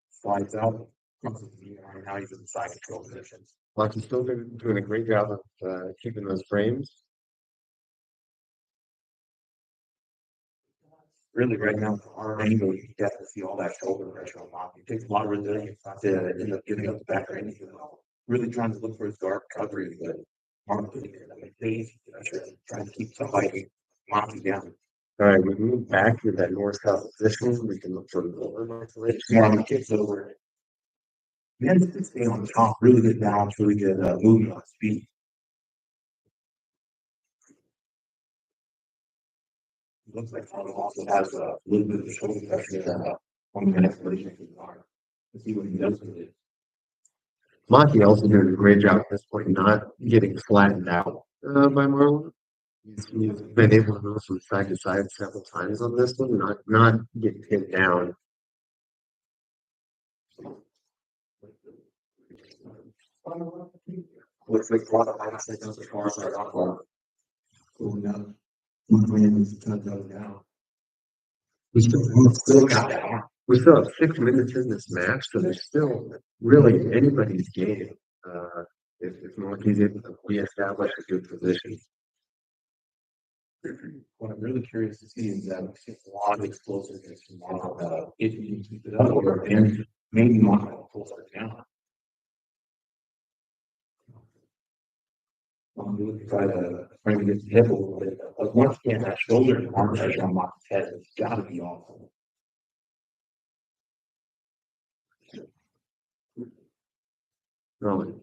Slides out. Crosses the knee arm. Now he's in the side control position. Like he's still doing a great job of keeping those frames. Really, right now, from our angle, you can definitely see all that shoulder pressure on Marlon. It takes a lot of resilience not to end up giving up the back or anything. Really trying to look for his guard recovery, but Marlon putting in that base pressure, trying to keep somebody knocking down. All right, we move back to that north-south position. We can look for the lower isolation. Marlon kicks over. Managed to stay on top, really good balance, really good movement on speed. Looks like Marlon also has a little bit of shoulder pressure on the isolation of his arm. Let's see what he does with it. Monty also doing a great job at this point, not getting flattened out by Marlon. He's been able to move from side to side several times on this one, not get pinned down. Looks like a lot of minus seconds as far as our alcohol. Going down. Moving to cut those down. We still got that. We still have 6 minutes in this match, so there's still really anybody's game. If Monty's able to reestablish a good position. What I'm really curious to see is that we see a lot of explosiveness from Marlon. If you can keep it up, or and maybe Marlon pulls it down. I'm going to try to frame this hip a little bit, but once again, that shoulder and arm pressure on Marlon's head has got to be awful. Well,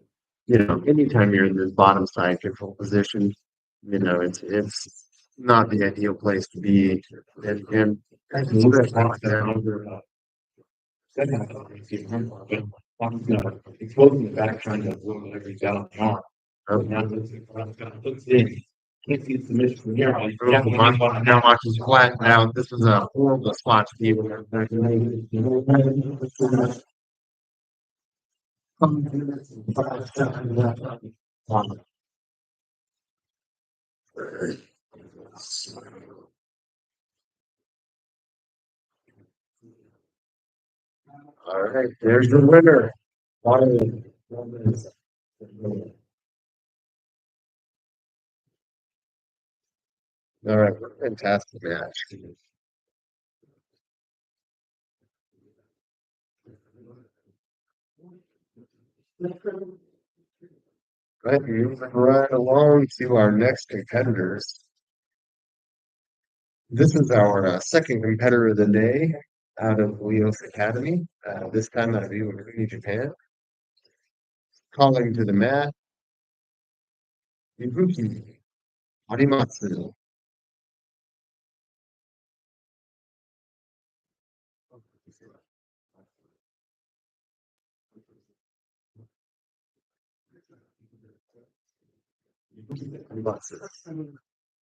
you know, anytime you're in this bottom side control position, you know, it's not the ideal place to be. And That's a little bit like that under second half, you see him, but Marlon's going to explode in the back, trying to win whatever he's got on the arm. Now looks in. Can't see the submission from here. Now Monty's flattened out. This was a horrible spot to be in. All right, there's the winner. All right, fantastic match. Right, moving right along to our next competitors. This is our second competitor of the day out of Leo's Academy, this time out of Iwakuni, Japan. Calling to the mat, Ibuki Arimatsu.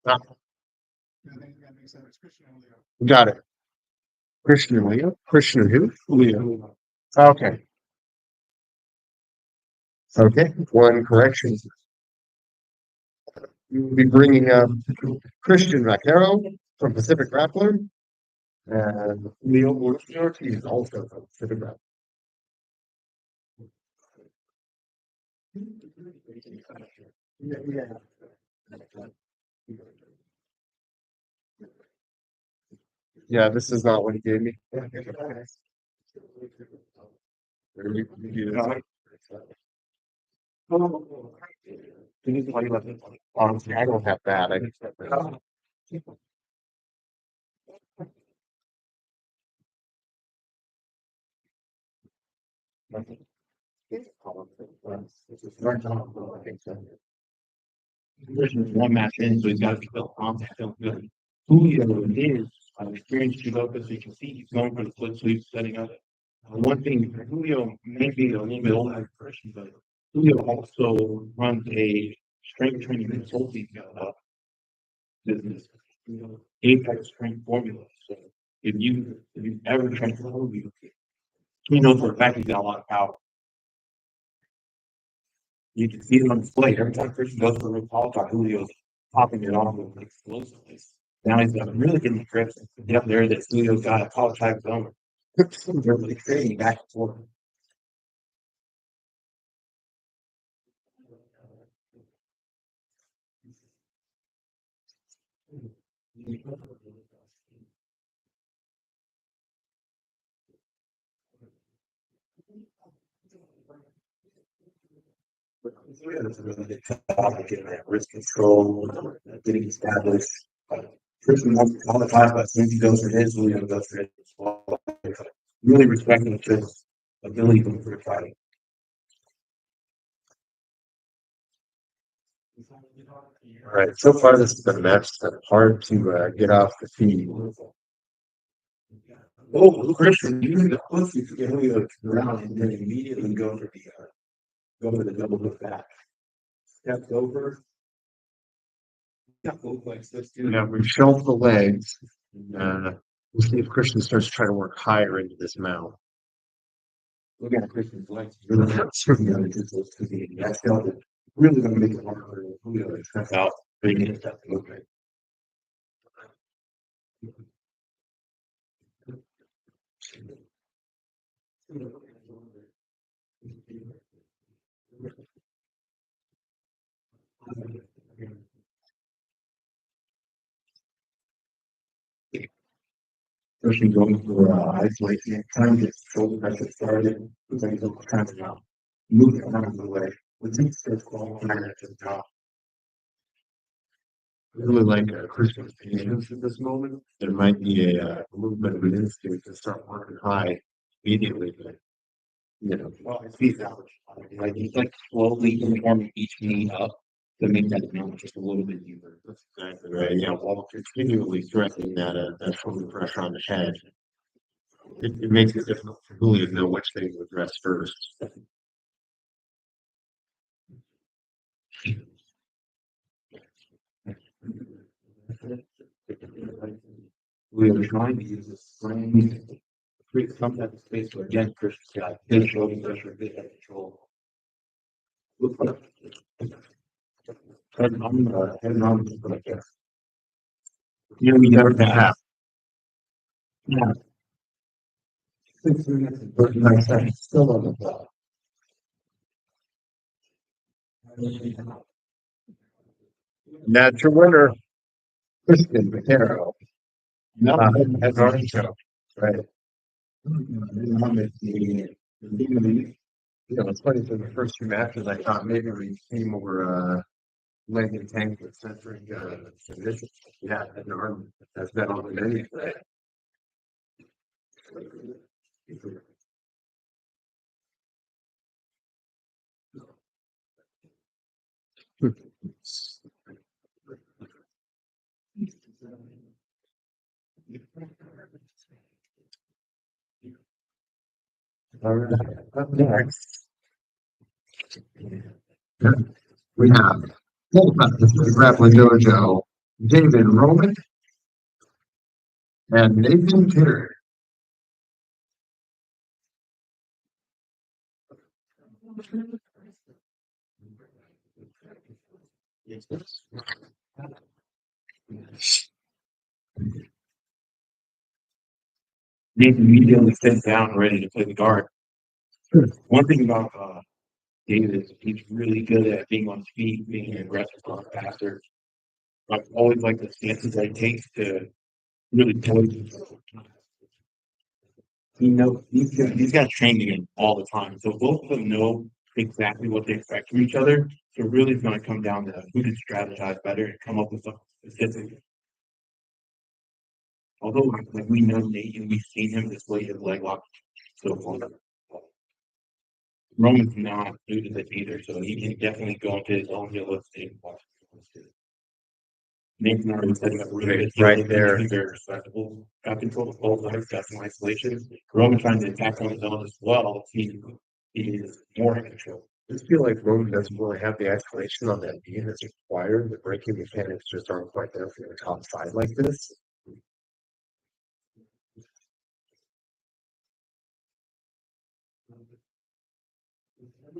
Ah, got it. Christian Leo? Christian who? Leo. Okay. Okay, one correction. We will be bringing up Christian Vaquero from Pacific Grappler. And Leo Borchner, he's also from Pacific Grappler. Yeah, this is not what he gave me. Honestly, I don't have that. I just have that. There's one match in, so he's got to be built on, feeling good. Julio is an experienced judoka, so you can see he's going for the foot sweep, setting up. One thing, Julio may be a little bit older than Christian, but Julio also runs a strength training consulting business, Apex Strength Formula. So if you ever train for Julio, he knows for a fact he's got a lot of power. You can see it on display. Every time Christian goes for a recall talk, Julio's popping it off with explosiveness. Now he's really getting the grips. Yep, there that Julio's got a college type zone. They're really trading back and forth. It's a really good topic, getting that risk control, getting established. Christian wants to call the class, but as soon as he goes for his, Julio goes for his. Really respecting his ability to for fighting. All right, so far this has been a match that's hard to get off the feet. Oh, Christian, using the pussy to get Julio to the ground and then immediately go for the double hook back. Steps over. Got both legs. Let's do Now we've shelved the legs. We'll see if Christian starts to try to work higher into this mount. Look at Christian's legs. Really not certain how to do those two things. That's really going to make it harder for Julio to step out. Big and step movement. Christian going for isolation, trying to get shoulder pressure started. Looks like he's trying to move it around the way. With these starts qualifying at the top. I really like Christian's patience at this moment. There might be a movement of an instinct to start working high immediately, but Well, his feet out. Like he's like slowly warming each knee up to make that mount just a little bit deeper. that's exactly right. Yeah, while continually threatening that shoulder pressure on the head, it makes it difficult for Julio to know which thing to address first. We are trying to use this spring to create some type of space where again Christian's got good shoulder pressure, good head control. Look for head on like this. Here we have the half. Yeah. 6 minutes and 39 seconds still on the ball. That's your winner, Christian Vaquero. No, that's already shown. right? It's funny for the first two matches. I thought maybe we came over leg and tank with centering submission. Yeah, an arm has been on the menu today. All right, up next, we have the Grappling Dojo, David Roman and Nathan Terry. Nathan immediately sits down, ready to play the guard. One thing about David is he's really good at being on his feet, being aggressive, going faster. I've always liked the stances that he takes to really poise himself. He's got training in all the time, so both of them know exactly what they expect from each other. So really, it's going to come down to who can strategize better and come up with something specific. Although, like we know Nate and we've seen him display his leg lock so far. Roman's not new to this either, so he can definitely go into his own realistic watch. Nate's already setting up really good Right there. Very respectable. Got control of both legs, got some isolation. Roman trying to attack on his own as well. He is more in control. I just feel like Roman doesn't really have the isolation on that knee that's required. The breaking mechanics just aren't quite there for the top side like this.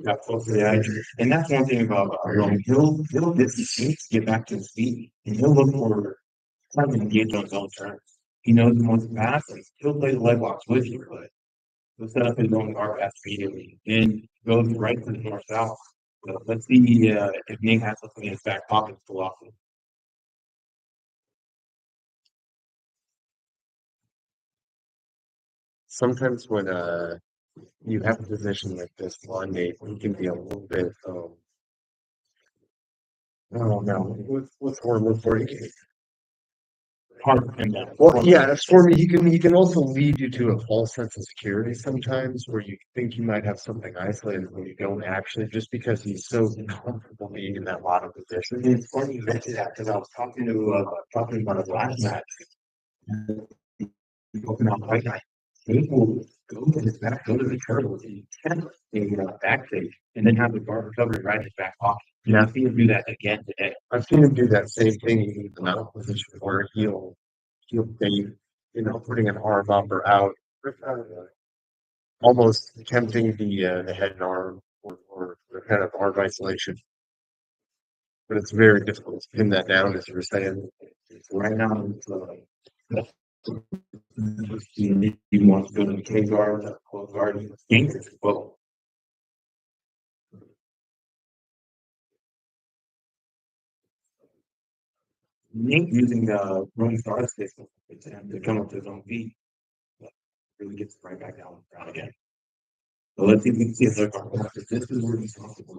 got close to the edge. And that's one thing about Roman. He'll get his feet, get back to his feet, and he'll look for trying to engage on his own terms. He knows he wants to pass, and he'll play the leg locks with you, but he'll set up his own guard pass immediately. And goes right to the north south. So let's see if Nate has something in his back pocket to pull off. Sometimes when you have a position like this on Nate, it can be a little bit I don't know. What's the word I'm looking for? Hard for him to Well, yeah, as for me, he can also lead you to a false sense of security sometimes, where you think you might have something isolated when you don't actually, just because he's so comfortable being in that bottom position. And it's funny you mentioned that because I was talking about his last match. Open up right now. He will go to his back, go to the turtle with the back take, and then have the guard recovery right in his back pocket. Yeah. I've seen him do that again today. I've seen him do that same thing in the mount position where he'll fake, putting an arm up or out, almost attempting the head and arm or the kind of arm isolation. But it's very difficult to pin that down, as you were saying. Right now, he wants to go to the K guard, close guard, gains it. Well, Nate using the Roman guard system to come up to his own feet, really gets right back down around again. So let's see if we can see if they're going to this is where he's comfortable.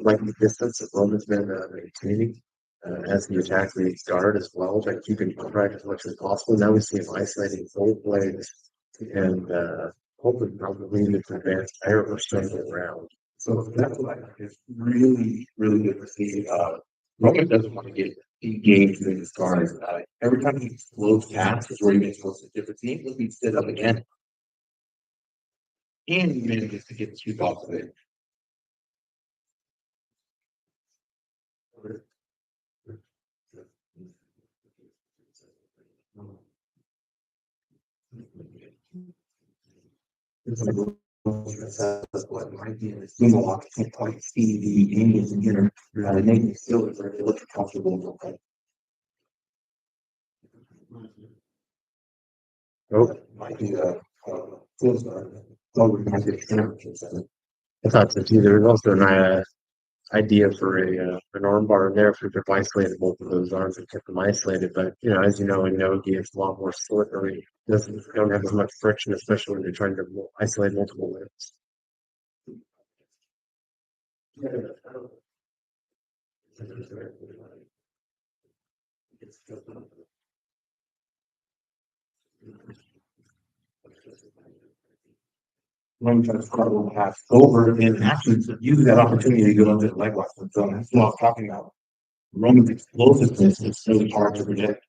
Like the distance that Roman's been maintaining as the attack leads guard as well, by keeping track as much as possible. Now we see him isolating both legs and hopefully probably lead to advance higher or single round. So that's what is really, really good to see. Roman doesn't want to get engaged in his guard. Every time he slows past is where he makes most of the difference. He ain't looking to sit up again. And he manages to get the sweep off of it. What might be in the sumo walk, can't quite see the angles in here. Nate still is very looking comfortable. Okay. Oh, Might be full start. Oh, we might get I thought so too. There was also an idea for an arm bar in there if we could have isolated both of those arms and kept them isolated. But as you know, in Nogi, it's a lot more slippery. Don't have as much friction, especially when you're trying to isolate multiple limbs. When you try to start a pass over and actually use that opportunity to go into the leg lock. So that's what I was talking about. Roman's explosiveness is really hard to predict.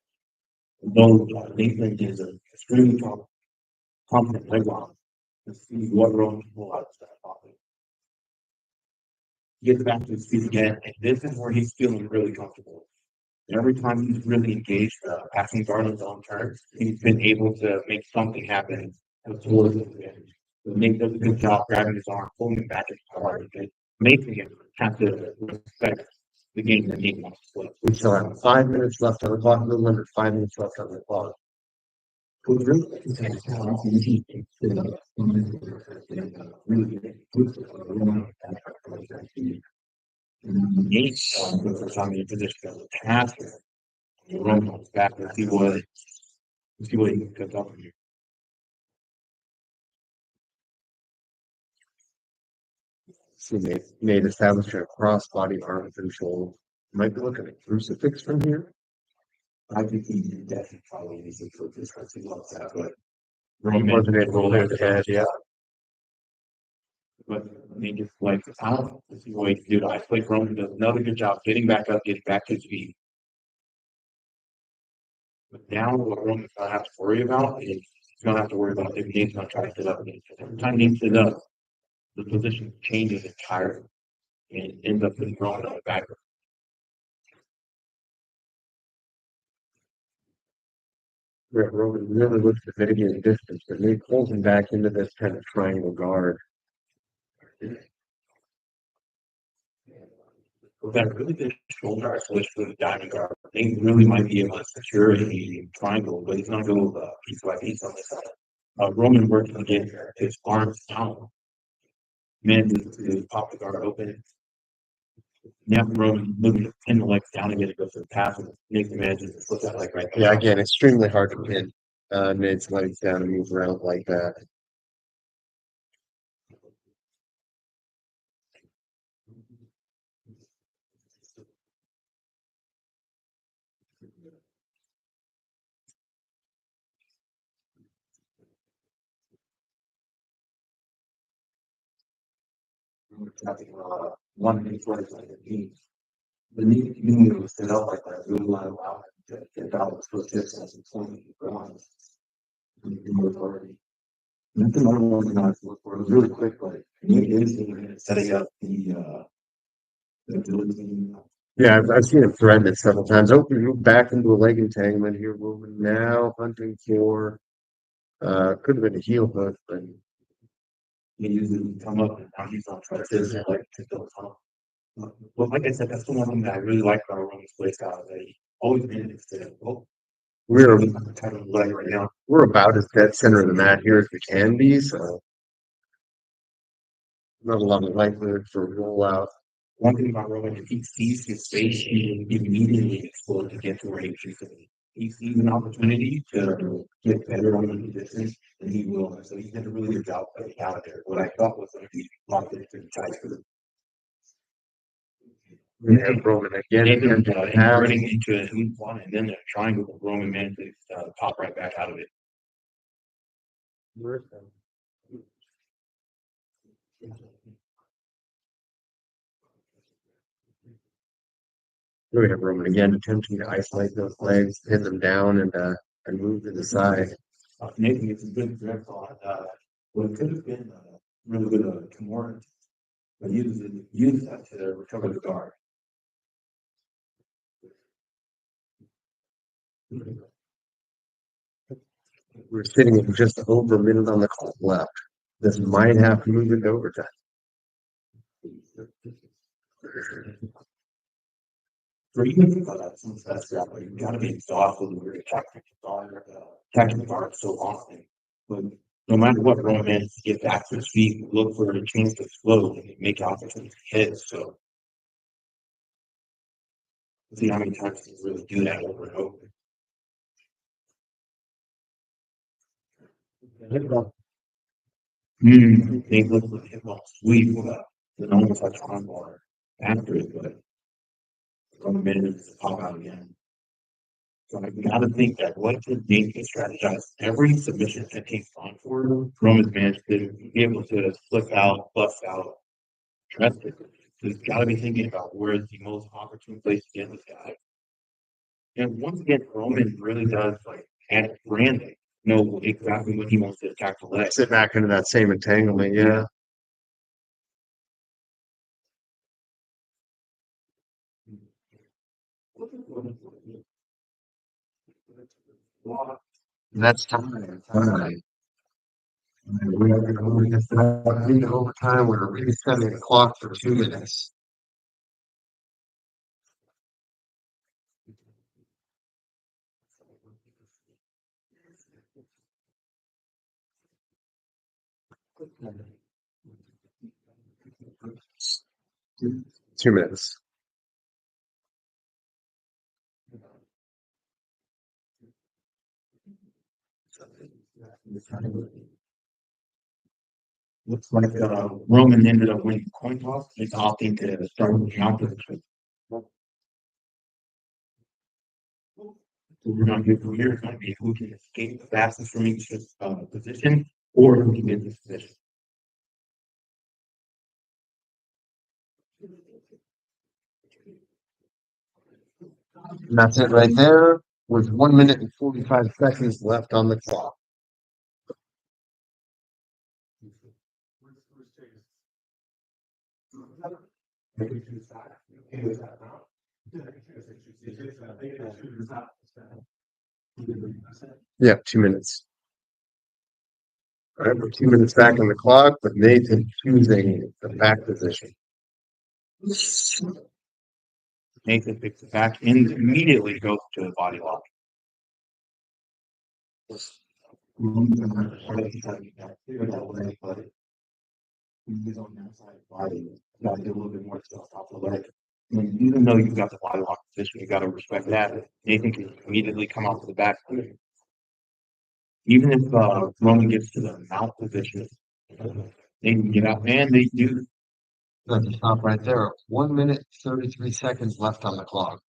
Though Nathan is an extremely confident leg lock, to see what Roman can pull out of that pocket. He gets back to his feet again, and this is where he's feeling really comfortable. Every time he's really engaged passing guard on his own terms, he's been able to make something happen towards the end. Nate does a good job grabbing his arm, pulling him back into hard, and making him have to respect the game that Nate wants to play. We still have 5 minutes left on the clock, a little under 5 minutes left on the clock. Nate puts on the position of the passer. The run comes back and see what he can pick up here. See, Nate established a cross-body arm control. Might be looking at crucifix from here. I think he definitely probably needs to put this because he loves that, but Roman wasn't able to hold the head, yeah. But Nate just likes it out. This is what he can do to isolate Roman. Does another good job getting back up, getting back to his feet. But now what Roman's gonna have to worry about is he's gonna have to worry about if Nate's gonna try to sit up again. Every time Nate sits up, the position changes entirely. and ends up getting thrown on the back. Where Roman really looks to mitigate distance, but he pulls him back into this kind of triangle guard. With that really good shoulder switch for the diamond guard, they really might be able to secure a triangle, but he's not going to go piece by piece on this side. Roman working again here, his arms down. Man to pop the guard open. Now Roman looking to pin the legs down again to go for the pass and make the man just flip that leg right there. Yeah, again, extremely hard to pin Nate's legs down and move around like that. One before it's like a knee. The knee was set up like that, really want to allow him to get out of those distance and point going. That's another one that I was looking for. It was really quick, but he is setting up the ability. Yeah, I've seen him threaten it several times. Oh, we move back into a leg entanglement here. Roman now hunting for could have been a heel hook, but He usually come up and now he's on trusses and like to go top. Well, like I said, that's the one thing that I really like about Roman's play style. That he always manages to we're kind of leg right now. we're about as dead center of the mat here as we can be, so not a lot of likelihood for a rollout. One thing about Roman, if he sees his space, he immediately explodes to get to where he shoots it. He sees an opportunity to get better on the distance, and he will. So he did a really good job putting out there. What I thought was going to be locked into the tight for And Roman again running into a hoop one, and then the triangle with Roman manages to pop right back out of it. We have Roman again attempting to isolate those legs, pin them down, and move to the side. Nathan gets a good grip on what could have been really good Kimura, but use that to recover the guard. We're sitting at just over a minute on the clock left. This might have to move into overtime. For even think about that, since that's that, you gotta be exhausted when you're attacking the guard so often. But no matter what, Roman manages to get back to his feet, look for a chance to explode and make opportunities hit. So see how many times he can really do that over and over. They look like hit ball sweep and almost like on bar after it, but Roman manages to pop out again. So I gotta think that what could Nate can strategize every submission that takes on for Roman's managed to be able to flip out, bust out, trust it. So he's gotta be thinking about where's the most opportune place to get this guy. And once again, Roman really does like add branding, know exactly when he wants to attack the leg. Sit back into that same entanglement, yeah. That's time. We are going to get into overtime. We're resetting the clock for 2 minutes. Two minutes. Looks like Roman ended up winning coin toss. He's opting to start with Champloo. So we're going to do from here is going to be who can escape the fastest from each position or who can get this position. And that's it right there, with 1 minute and 45 seconds left on the clock. Yeah, 2 minutes. All right, we're 2 minutes back on the clock, but Nathan choosing the back position. Nathan picks it back and immediately goes to the body lock. He's on that side body. You gotta do a little bit more stuff off the leg. And even though you've got the body lock position, you gotta respect that. Nathan can immediately come off to the back. Even if Roman gets to the mount position, they can get out, and they do. Let's stop right there. 1 minute, 33 seconds left on the clock.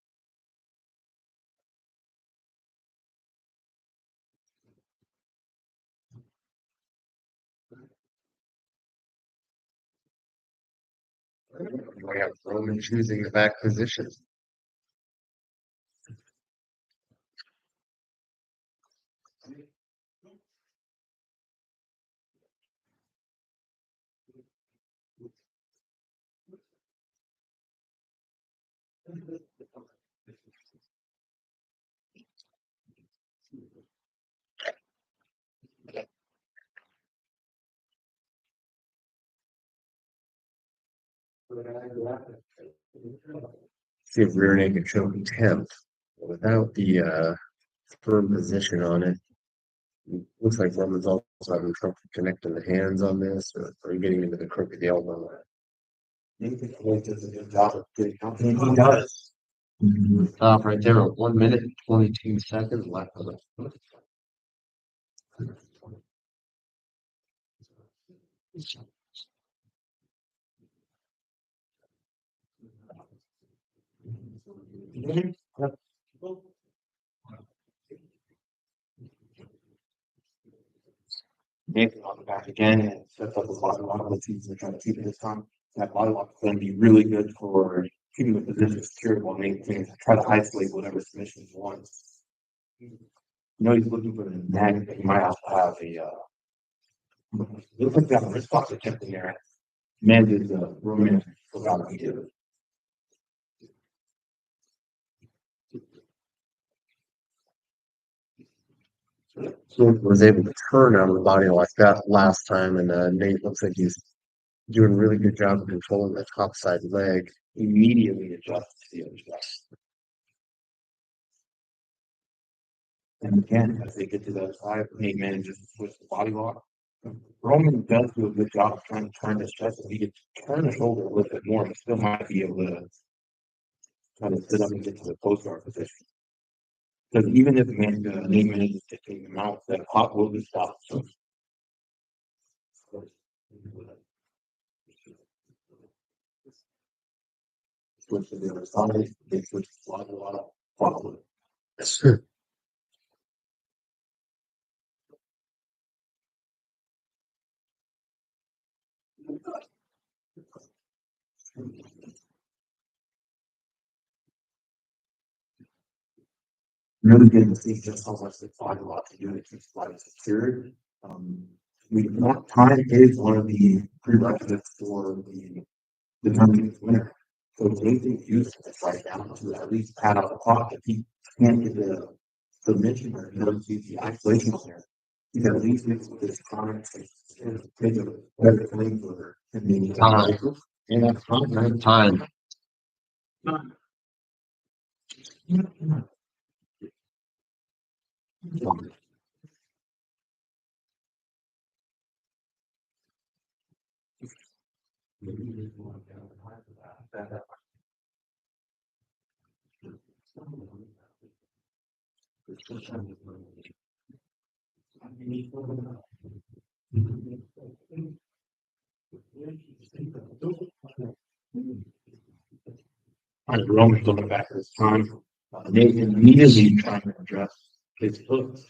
We have Roman choosing the back position. See if rear naked choke attempt without the firm position on it. Looks like Roman's also having trouble connecting the hands on this or getting into the crook of the elbow. Nathan always does a good job of getting out. And he does. Stop right there. 1 minute, 22 seconds left on the Nathan on the back again and sets up the body lock. Let's see if they're trying to keep it this time. That body lock is going to be really good for keeping the position secured while Nathan can try to isolate whatever submission he wants. You know he's looking for the neck, but he might also have a looks like that wrist box attempt in there. Man did Roman forgot he did it. So was able to turn out of the body like that last time, and Nate looks like he's doing a really good job of controlling the top side leg. Immediately adjusts to the other side. And again, as they get to the other side, Nate manages to switch the body lock. Roman does do a good job of trying to turn the stress. If he could turn the shoulder a little bit more, he still might be able to try to sit up and get to the post guard position. Because even if Nate manages to take him out, that pop will be stopped. So switch to the other side, they switch to body lock, follow it. Really good to see just how much the body lock can do to keep the body secured. Time is one of the prerequisites for the determining the winner. So Nathan uses this right now to at least pad out the clock. If he can't get the submission or he doesn't see the isolation there, he can at least mix with his time and take a better claim for him. And that's great time. And Roman's looking back at his time. Nathan immediately trying to address his hooks.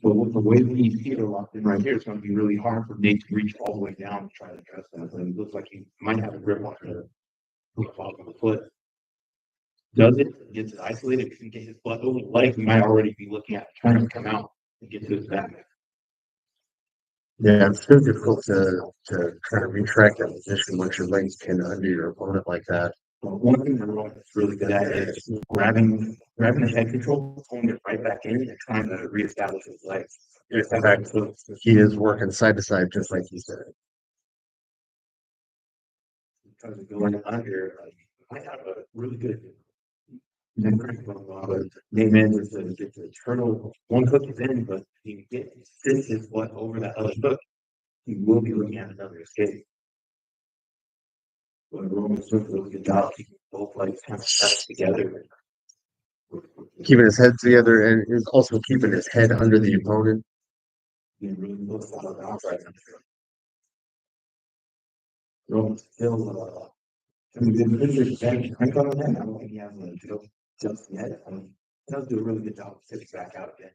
So with the way that he's here locked in right here, it's going to be really hard for Nate to reach all the way down and try to address that. But it looks like he might have a grip on the bottom of the foot. Does it? Gets it isolated. If he can get his butt over the leg, he might already be looking at trying to come out and get to his back. Yeah, it's so difficult to try to retract that position once your legs pin under your opponent like that. But one thing that Roman is really good at is grabbing the head control, pulling it right back in, and trying to reestablish his legs. In fact, he is working side to side, just like you said. Trying to go in under. I have a really good. Mainland is to turtle. One hook is in, but he gets his foot over that other hook. He will be looking at another escape. But Roman's doing a really good job keeping both legs kind of stuck together. Keeping his head together and is also keeping his head under the opponent. He really looks out of the outside. Roman's still I mean, the picture bench crank on that. I don't think he has a joke just yet. I mean, he does do a really good job of sitting back out again.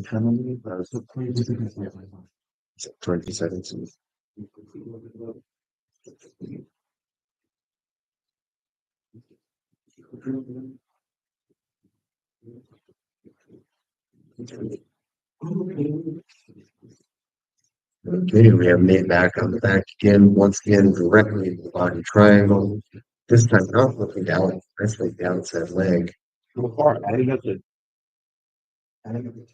How many? 20 seconds. Okay, we have Nate back on the back again, once again, directly in the body triangle. This time not looking down, actually down said leg. So far, I think that's the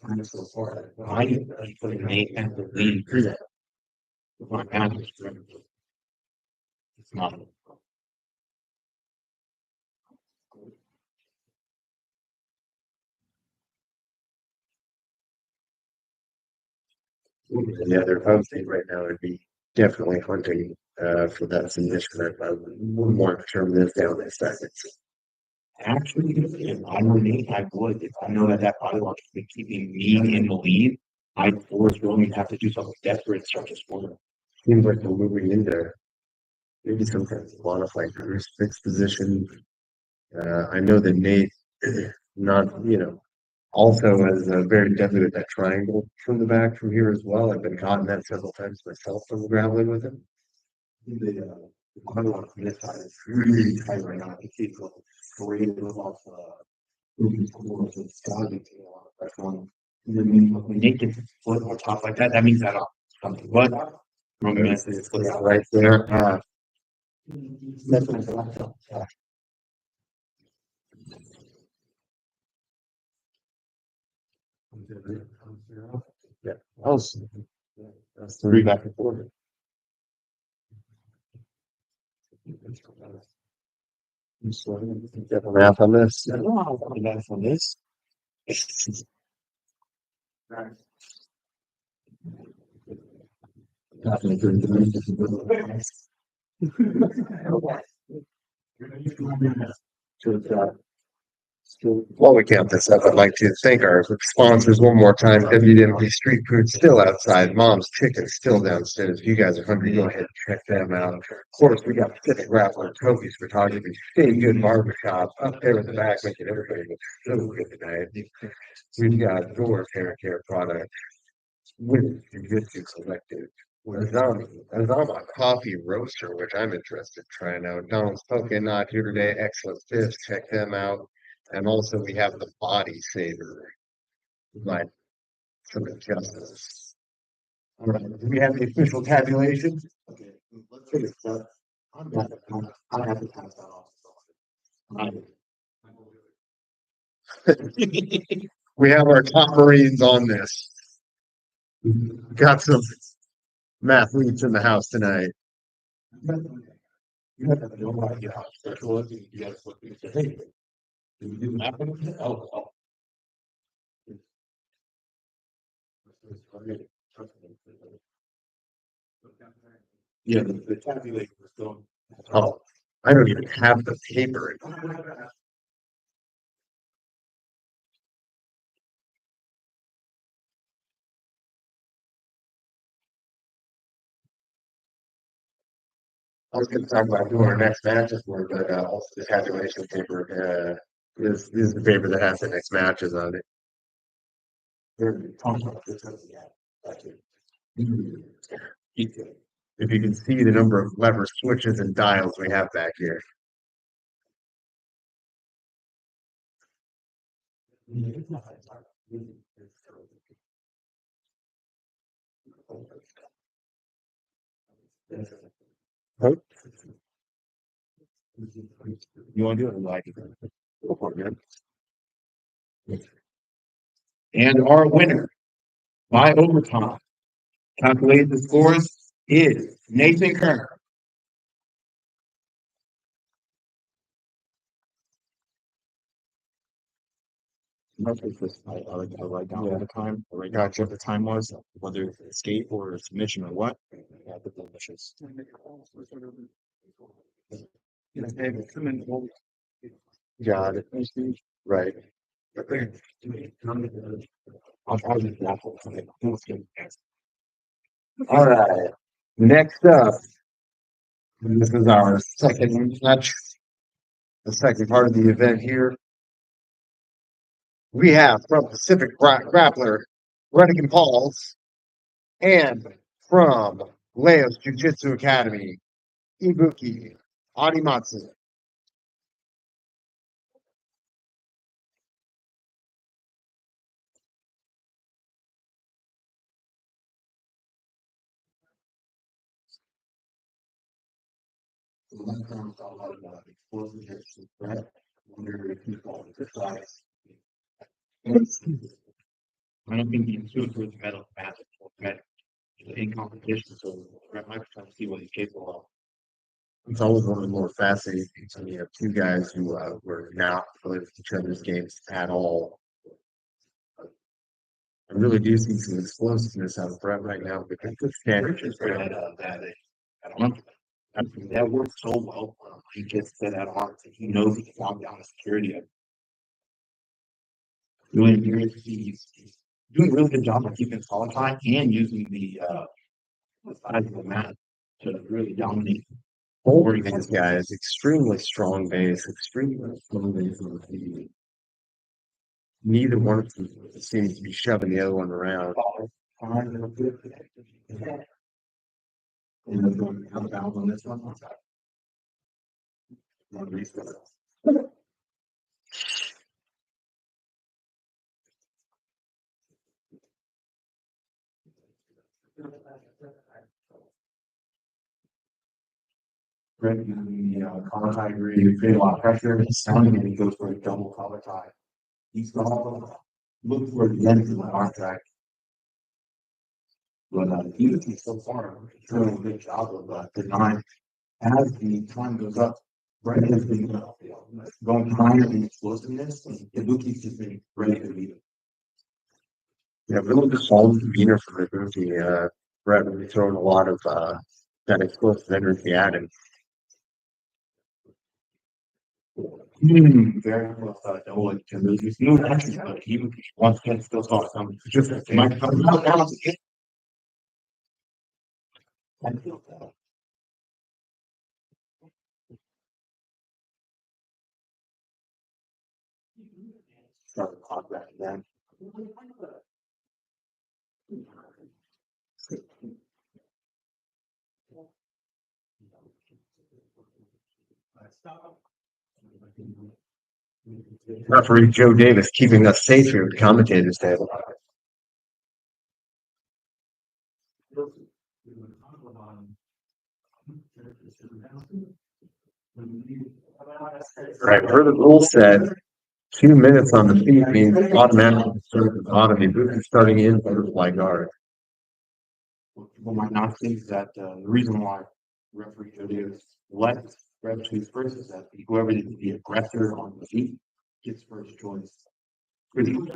time so far. I think that's putting Nate and the lead through that. My path is it's not. The other outside right now would be definitely hunting for that submission. I would more determine this down in seconds. Actually, if I were Nate, I would. If I know that that body lock has been keeping me in the lead, I'd force Roman to have to do something desperate and start to score. Seems like we're moving into maybe sometimes a lot of like fixed position. I know that Nate, not also is very deadly with that triangle from the back from here as well. I've been caught in that several times myself from grappling with him. The body lock from this side is really tight right now. I can see it going straight off moving towards the sky. A lot of pressure on him. And then when Nate gets his foot on top like that, that means that something. But Roman gets his foot out Right there. that's what I thought. Yeah. That's three back and forth. Get the math on this. Wow, that's on this. While we count this up, I'd like to thank our sponsors one more time. WMD Street Food still outside. Mom's Chicken still downstairs. If you guys are hungry, go ahead and check them out. Of course, we got Pacific Grappler, Trophies Photography, Stay Good Barbershop up there in the back, making everybody look so good tonight. We've got Door Hair Care products with Jiu Jitsu Collective. Azama Coffee Roaster, which I'm interested in trying out. Donald's Poke Not here today. Excellent fish. Check them out. And also we have the Body Saver by some justice. All right. Do we have the official tabulation? Okay, let's take a step. I have to pass that off. We have our top Marines on this. Got some mathletes in the house tonight. You have no idea how special it is. You guys look at the hey, did you do the math on it? Oh. Yeah, the tabulation was going. Oh, I don't even have the paper. I was going to talk about who our next matches were, but also the tabulation paper is the paper that has the next matches on it. If you can see the number of lever switches and dials we have back here. You want to do it like go for it, man. And our winner by overtime, calculated the scores, is Nathan Kerner. I write down all the time. I write down what the time was, whether it's escape or submission or what. Yeah, the blemishes. Got it. Right. All right. Next up, this is our second match, the second part of the event here. We have from Pacific Grappler, Redigan Pauls, and from Leo's Jiu Jitsu Academy, Ibuki Adimatsu. I don't think he's too good medal match in competition, so Brett might try to see what he's capable of. It's always one of the more fascinating things when you have two guys who were not familiar with each other's games at all. I really do see some explosiveness out of Brett right now, but I think standard is Brett, that works so well for him. He gets to that arm, and he knows he can lock down the security of he's doing a really good job of keeping solid time and using the size of the mat to really dominate. both of these guys extremely strong base, extremely strong base on the TV. Neither one of them seems to be shoving the other one around. On this one. Brett using the collar tie grade, create a lot of pressure, and sounding, and he goes for a double collar tie. He's going to look for the end of the arm track. But Ibuki so far is doing a good job of denying. As the time goes up, Brett has been going higher in explosiveness, and Ibuki's just been ready to beat him. Yeah, really calm demeanor from Ibuki. Brett really throwing a lot of that explosive energy at him. Very well double it to lose his new action, but he once again still saw some just might come out now. I feel that. Start the clock back again. Referee Joe Davis keeping us safe here at the commentators table. Right, per the rule said, 2 minutes on the feet means automatically start at the bottom. Ibuki starting in butterfly guard. What people might not think is that the reason why referee Joe Davis left Brett choose first is that whoever is the aggressor on the feet gets first choice. Pretty clear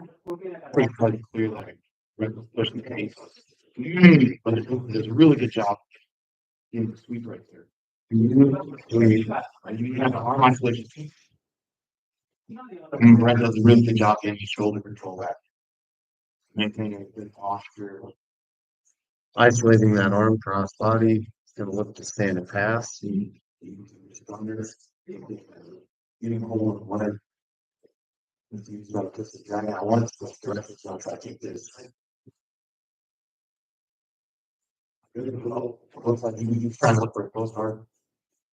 that Brett was pushing the pace. But there's a really good job in the sweep right there. You have the arm isolation. And Brett does a really good job getting his shoulder control back. Maintaining a good posture. Isolating that arm cross body. gonna look to stand and pass. Getting hold of whatever. I want to direct it, so I'll try to take this. Looks like you trying to look for a postcard.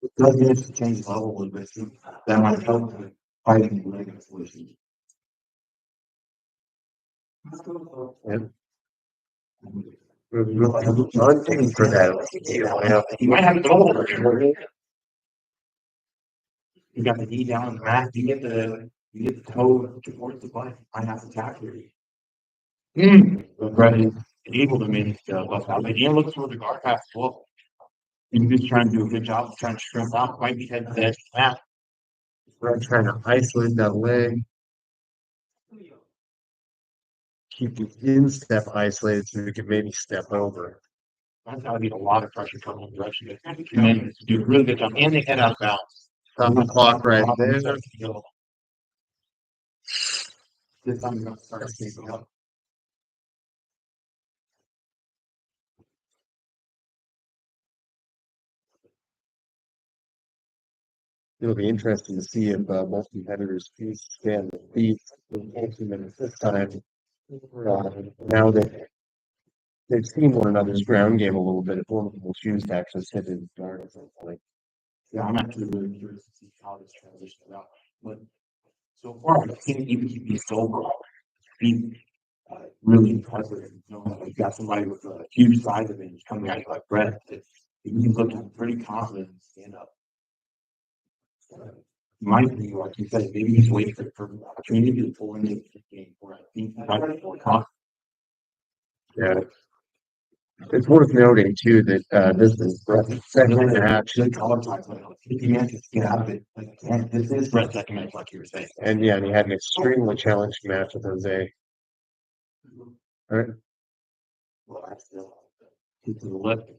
It does need to change level a little bit too. That might help with fighting the negative solution. I'm thinking for that. You might have to go over it. You got the knee down on the mat. You get the toe towards the butt. I have to tackle you. But Brett is able to make left out. Like, Ian looks for the guard pass as well. He's just trying to do a good job of trying to shrimp out. Might be head to the edge of the mat. Brett trying to isolate that leg. Keep the instep isolated so we can maybe step over. That's how I need a lot of pressure coming in the direction. And then do a really good job. And they head out of bounds. Stop the clock right there. This time you're going to start sneaking up. It'll be interesting to see if both competitors can stand the feet in 18 minutes this time. Now that they've seen one another's ground game a little bit, if one of them will choose to actually sit in guard at some point. Yeah, I'm actually really curious to see how this transitions out. But so far, I've seen even keep these sober. Be really impressive. You know, you've got somebody with a huge size advantage coming at you like Brett. You look pretty confident and stand up. Might be like you said, maybe he's waiting for the perfect opportunity to pull into the game where I think he might be more confident. Yeah. It's worth noting too that this is Brett's second match. Good color type, but he manages to get out of it. Like, this is Brett's second match, like you were saying. And yeah, and he had an extremely challenging match with Jose. All right. Well, I still keep to the left.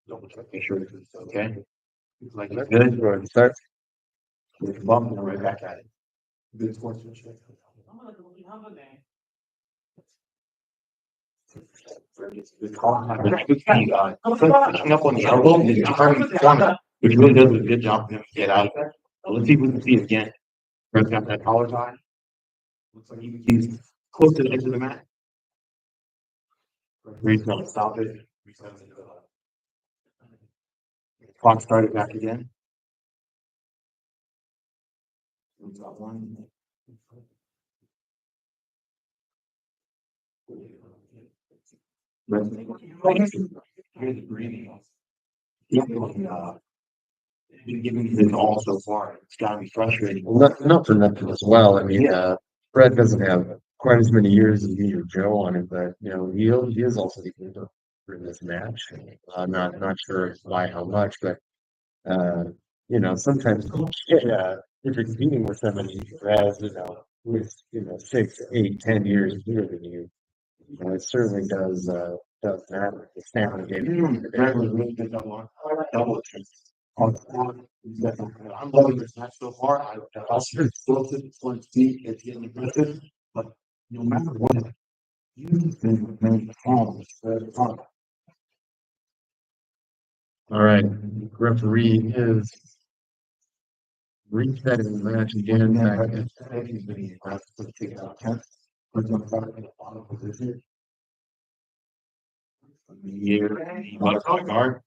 Double check, make sure it's okay. It's like it's good. Go ahead and start. With the bump and right back at it. Good sportsmanship. The contact, pushing up on the elbow is turning the corner, which really does a good job for him to get out of there. Let's see if we can see it again. Brett's got that collar tie. Looks like he's close to the edge of the mat. Reed's going to stop it. Clock started back again. We've got one. Here's breathing. He's been giving this all so far. It's got to be frustrating. Well, not for nothing as well. I mean, Brett doesn't have quite as many years as me or Joe on him, but you know, he is also the leader in this match. I'm not sure by how much, but you know, sometimes if you're competing with somebody who has, with 6, 8, 10 years younger than you, it certainly does matter. The stamina game. Brett was really good double chase. I'm loving this match so far. I also still think it's going to see it's getting aggressive, but no matter what, you've been remaining calm for the time. All right, referee is resetting the match again. He's been aggressive to take out test. Puts him in the bottom position. Here, butterfly guard.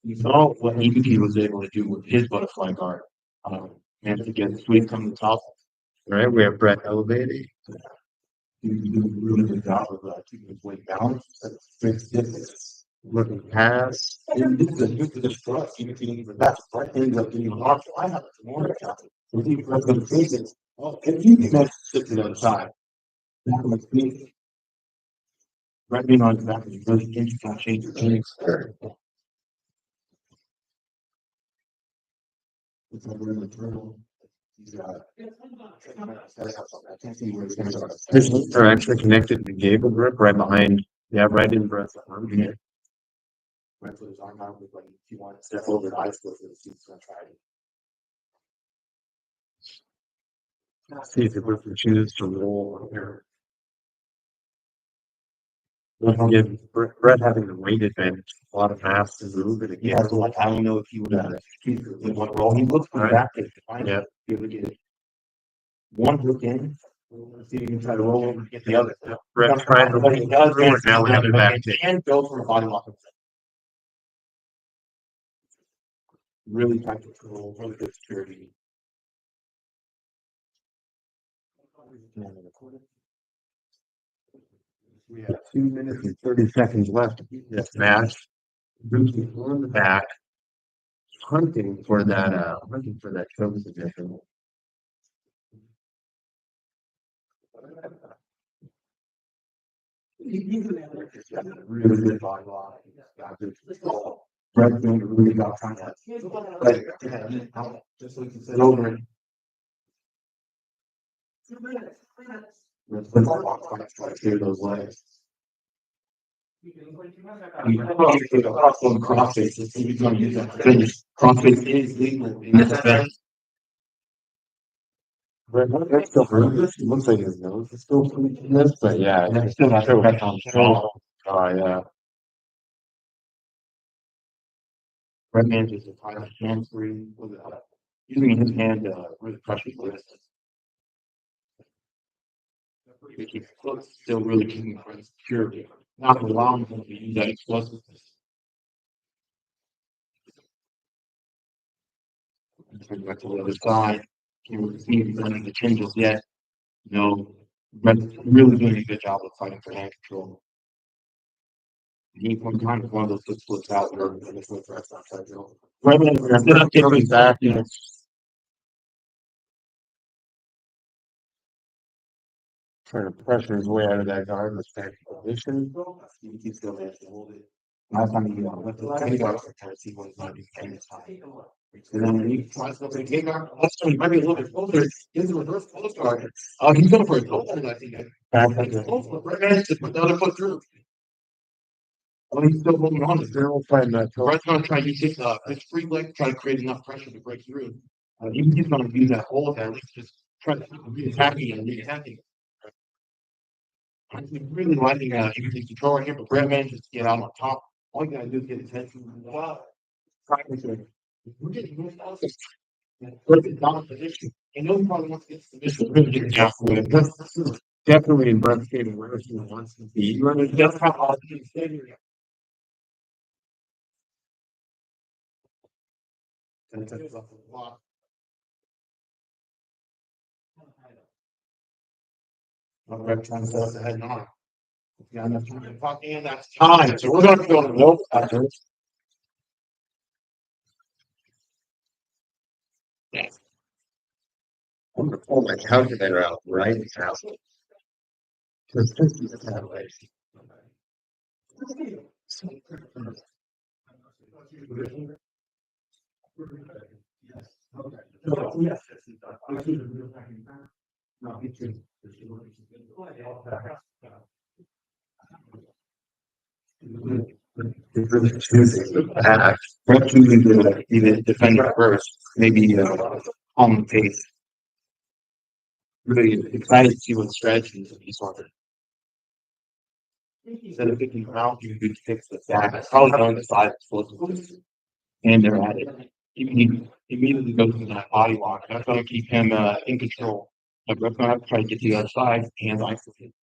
You saw what EBT was able to do with his butterfly guard. Managed to get the sweep from the top. All right, we have Brett elevating. He's doing a really good job of keeping his weight balanced. Fixed distance. Looking past. And this is a trust. EBT, that's Brett ends up getting locked. I have more account. So he was going to face it. Well, if you can sit to the other side, that was me. Brett being on his back is really interesting. Change the game. It's over in the turtle. He's I can't see where it's going to go. His feet are actually connected to the gable grip right behind. Yeah, right in Brett's arm. Yeah. Brett put his arm out with like if you want to step over the ice cliff, he's going to try it. See if the grip chooses to roll here. Again, Brett having the weight advantage, a lot of mass to move, and Yeah, again, so like I don't know if he would have with one roll. He looks for Right. that to find yeah, it. Be able to get one hook in. See if you can try to roll over and get the other. Brett trying to What he does through it is now, landed back kick. and go for a body lock. Really tight control, really good security. We have 2 minutes and 30 seconds left of this match. Bruce is on the back, hunting for that choke position. Really good body lock. Brett's doing a really good job trying to just so he can sit over it. Let's put the box back, try to clear those legs. Also the crossface, so he's going to use that to finish. Crossface is legal in this event. Brett, that's still bruised. It looks like his nose is still bleeding in this, but yeah, He's still not sure what's on the jaw. Oh, yeah. Brett manages to tie his hands free with using his hand to really crush his wrist. His foot still really keeping for his security, not allowing him to use that explosiveness. Turn back to the other side. Can't see if he's done any changes yet. No, Brett's really doing a good job of fighting for hand control. He one time one of those good flips out there and the flip rest outside the goal. Brett manages to Coming back, you know. Trying to pressure his way out of that guard in the standing position. He still managed to hold it. Last time he went to the K guard for trying to see what he's going to do this time. And then when he tries to go for the K guard, also he might be a little bit closer. He's a reverse close guard. He's going for a goal, I think. Brett managed to put the other foot through. Oh, he's still holding on. Still fighting that choke. Brett's going to try to use his free leg, try to create enough pressure to break through. He's going to use that hold there, at least just try to keep him re-attacking and re-attacking. I'm really liking using control right here, but Brett manages to get out on top. All you gotta do is get his head to the bottom. We're getting more focus. Put it down position. I know he probably wants to get submission. Really get down for it. This is definitely in Brett's game where he wants to be. That's how all the teams stay here. And that's off the block. Brett trying to set us ahead and on. Yeah, enough time to talk, and that's time. So we're going to go to no after. Yes. I'm gonna pull my calculator out right now. Because this is that way. It's really choosing the back. Brett choosing to either defend it first, maybe on the pace. Really excited to see what strategies he's on. Instead of picking out, you could pick the back. It's probably going to 5 explosives. And they're at it. He immediately goes into that body lock. That's going to keep him in control. But Brett's going to have to try to get to the other side and isolate.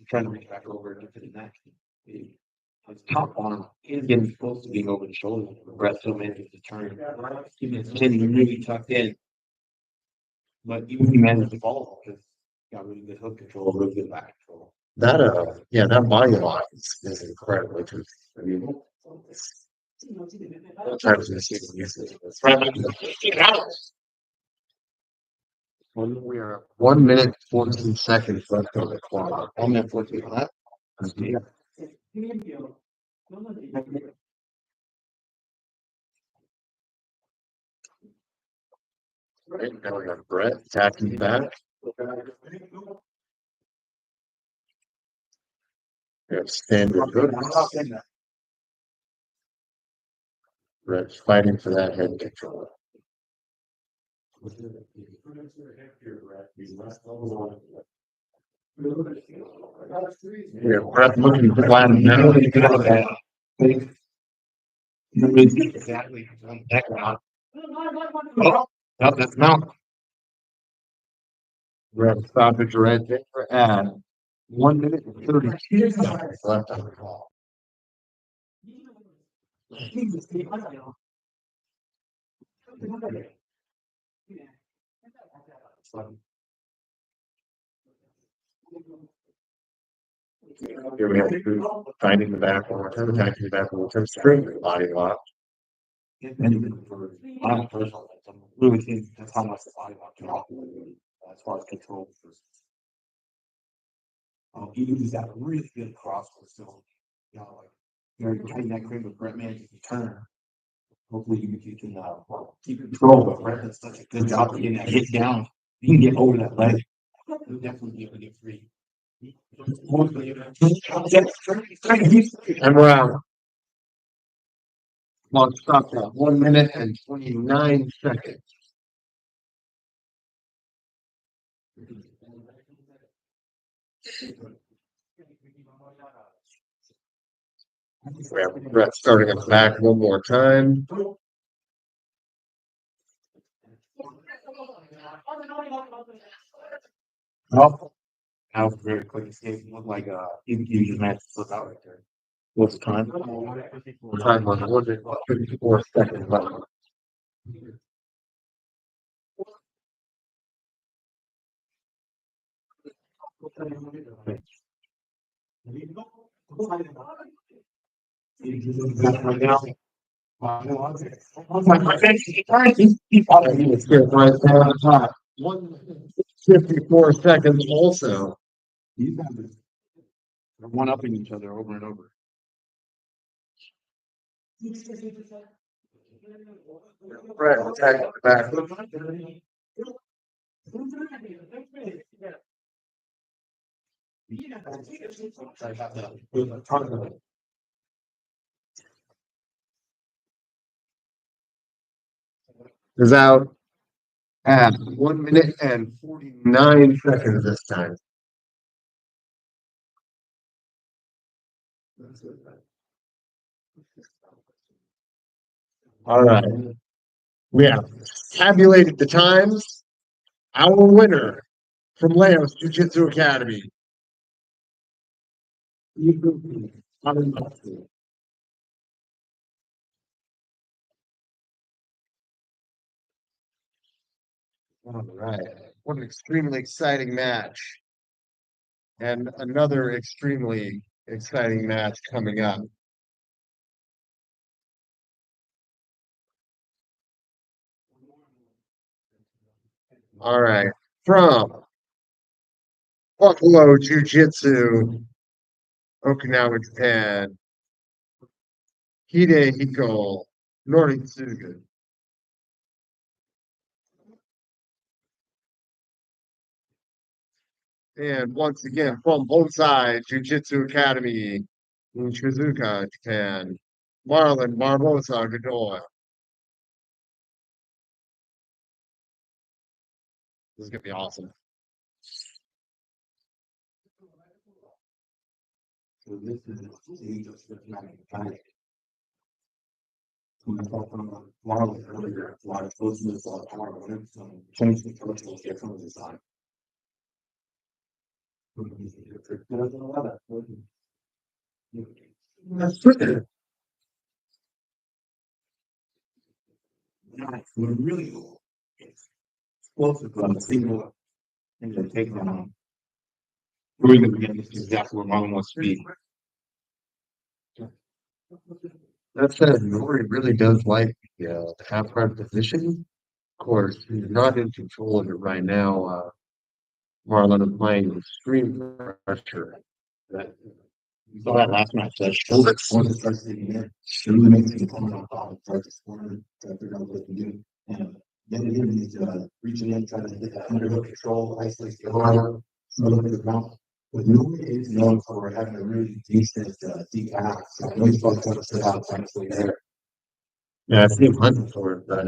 Trying to reach back over and get to the neck. His top arm is getting close to being over the shoulder. Brett still manages to turn. Keeping his chin really tucked in. But even he managed to follow because he got really good hook control, really good back control. That body lock is incredible too. I mean, sometimes you see them use it. We are 1 minute 14 seconds left on the clock. 1 minute 14 left. Right now we have Brett attacking back. We have standard hooks. Brett's fighting for that head control. Yeah, Brett looking for one now. Exactly. Oh, no, that's not. Brett stoppage right there at 1 minute and 32 seconds left on the call. Here we have to finding the back one more time, attacking the back one more time, string the body lock. And for my personal, I really think that's how much the body lock can offer as far as control. He's got a really good crossbow still. You know, like you're getting that grip with Brett, man, you can turn. Hopefully you can keep control, but Brett does such a good job of getting that hit down. You can get over that leg. He'll definitely be able to get free. And we're out. Clock stopped at 1 minute and 29 seconds. We have Brett starting at the back one more time. Oh, that was a very quick escape. It looked like you just managed to slip out right there. What's the time? Time on 1 minute, 54 seconds left. Let's get right there on the top. 1:54 seconds also. These guys are one-upping each other over and over. Brett attacking the back. Is out at 1 minute and 49 seconds this time. All right. We have tabulated the times. Our winner from Laos Jiu Jitsu Academy. All right. What an extremely exciting match. And another extremely exciting match coming up. All right. From Buffalo Jiu Jitsu, Okinawa, Japan, Hidehiko Noritsugu. And once again, from Bonsai Jiu Jitsu Academy in Shizuoka, Japan, Marlon Barbosa Godoy. This is going to be awesome. So this is Marlon earlier, a lot of closeness, a lot of power, change the coach will get from the design. We're really explosive on the single and the takedown. Doing it again, this is exactly where Marlon wants to be. That said, Nori really does like the half guard position. Of course, he's not in control of it right now. Marlon is playing extreme pressure. You saw that last match, that shoulder corner starts getting in. It really makes the opponent on top and starts to squirm, try to figure out what they can do. And then again, he's reaching in, trying to get that underhook control, isolate the arm, look at the mouth. But Nori is known for having a really decent deep half. So I know he's probably trying to sit out actually there. Yeah, I've seen hunting for it, but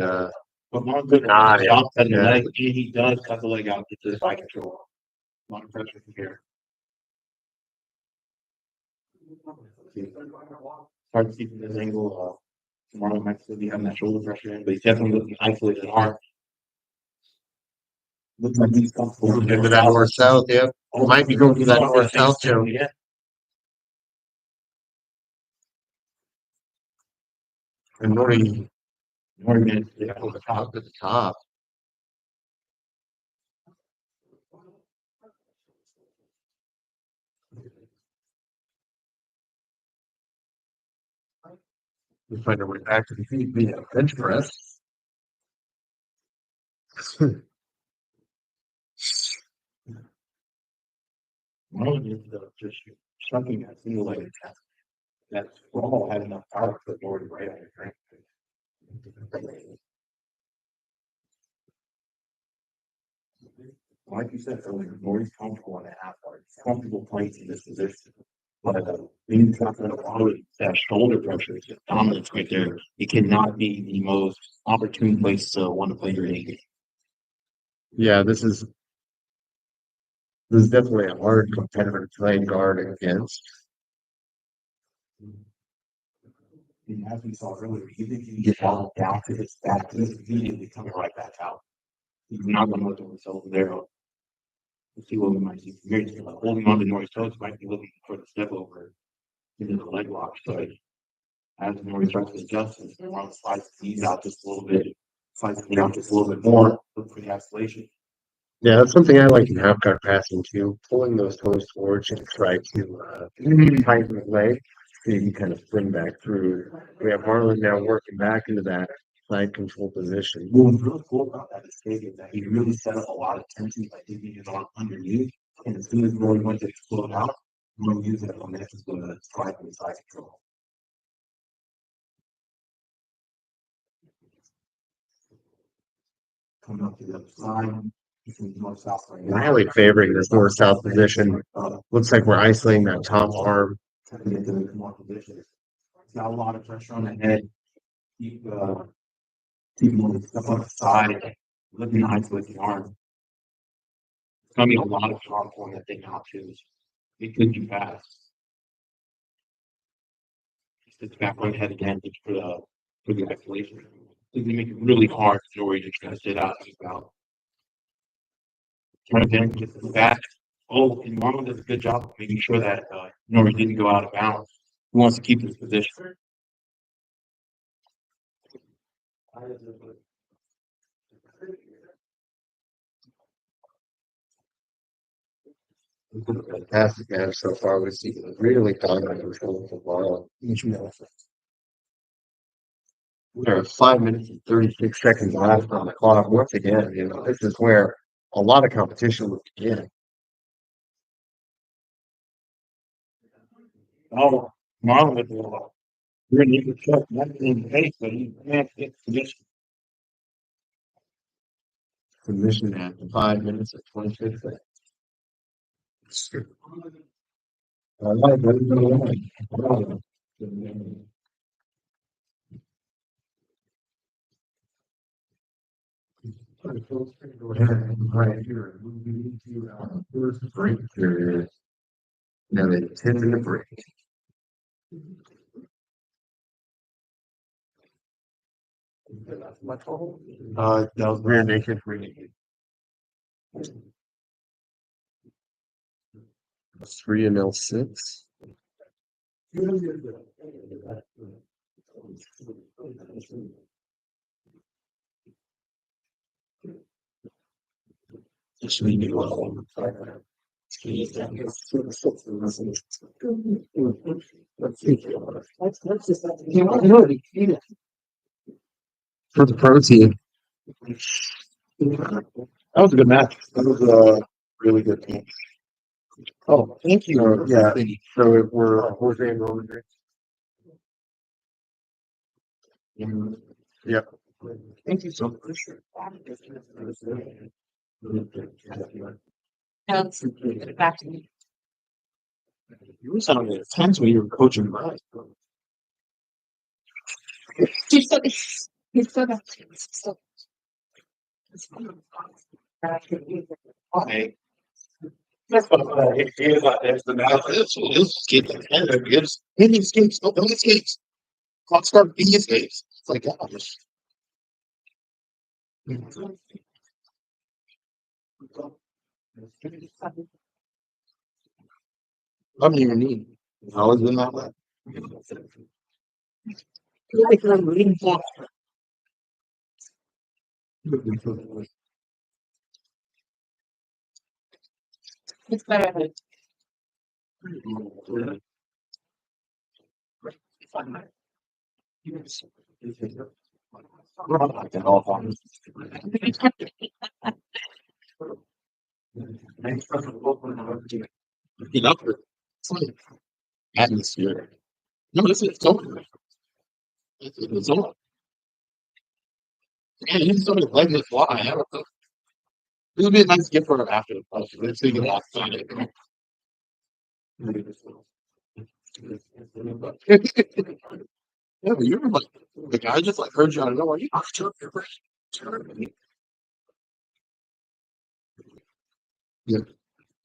But Marlon good Ah, yeah. shot at the Yeah. leg, and he does cut the leg out, get to the side control. A lot of pressure from here. Hard to see from this angle. Marlon might still be having that shoulder pressure in, but he's definitely looking isolated hard. Looks like he's comfortable. into that north-south, yeah. Might be going through that north-south zone. Yeah. And Nori Morgan, yeah, on the top at the top. We find our way back to the feet via bench press. Marlon is just something that single leg attack. That all had enough power to put Nori right on your crank. Like you said earlier, Nori's comfortable in the half guard. He's comfortable playing in this position. But when you talk about that shoulder pressure, it's just dominance right there. It cannot be the most opportune place to want to play your A game. Yeah, this is definitely a hard competitor to play guard against. And as we saw earlier, even if you get ball down to his back, he's immediately coming right back out. He's not going to let himself there. Let's see what we might see. Here he's holding on to Nori's toes, might be looking for the step over into the leg lock. So as Nori starts to adjust, and Marlon slides his knees out just a little bit, slides his knee out just a little bit more, look for the isolation. Yeah, that's something I like in half guard passing too. Pulling those toes towards you to try to tighten the leg so you can kind of spring back through. We have Marlon now working back into that side control position. What was really cool about that escape is that he really set up a lot of tension by digging his arm underneath. And as soon as Roy went to explode out, Roy used that momentum to try from the side control. Coming up to the other side, between north-south right now. Highly favoring this north-south position. Looks like we're isolating that top arm. Trying to get to the more position. It's got a lot of pressure on the head. Keep moving stuff on the side, looking to isolate the arm. It's gonna be a lot of power pulling that thing out too. It could be fast. He sits back on the head again just for the isolation. It's gonna make it really hard for Nori to try to sit out and out. Trying to get the back. Oh, and Marlon does a good job of making sure that Nori didn't go out of bounds. He wants to keep his position. Fantastic match so far. We see really dominant control of Marlon. There are 5 minutes and 36 seconds left on the clock. Once again, this is where a lot of competition would begin. Oh, Marlon with the really good shot, not in the face, but he can't get position. Submission at 5 minutes and 26 seconds. All right, ready for the line. Go ahead and right here, moving into our first break period. Now the 10-minute break. That was rear naked, rear naked. 3 and L6. Just leave it alone. For the protein. That was a good match. That was a really good team. Oh, thank you. Yeah. So we're Jose and Roman drinks. Yep. Thank you so much. Back to me. You were sounding intense when you were coaching Brian. He's still, he's still got. Okay. That's what I feel about this. The mouth is escape like Canada gives. Any escapes, no escapes. Clock start being escapes. It's like, gosh. I don't even need. It's always been that way. Like I'm reading for. It's better. Enough for atmosphere. No, this is over. It's over. Yeah, you just sort of letting it fly. I don't know. This would be a nice gift for her after the post. Let's think of that. Yeah, but you're like the guy just like heard you out of nowhere. You have to your brain. Yeah.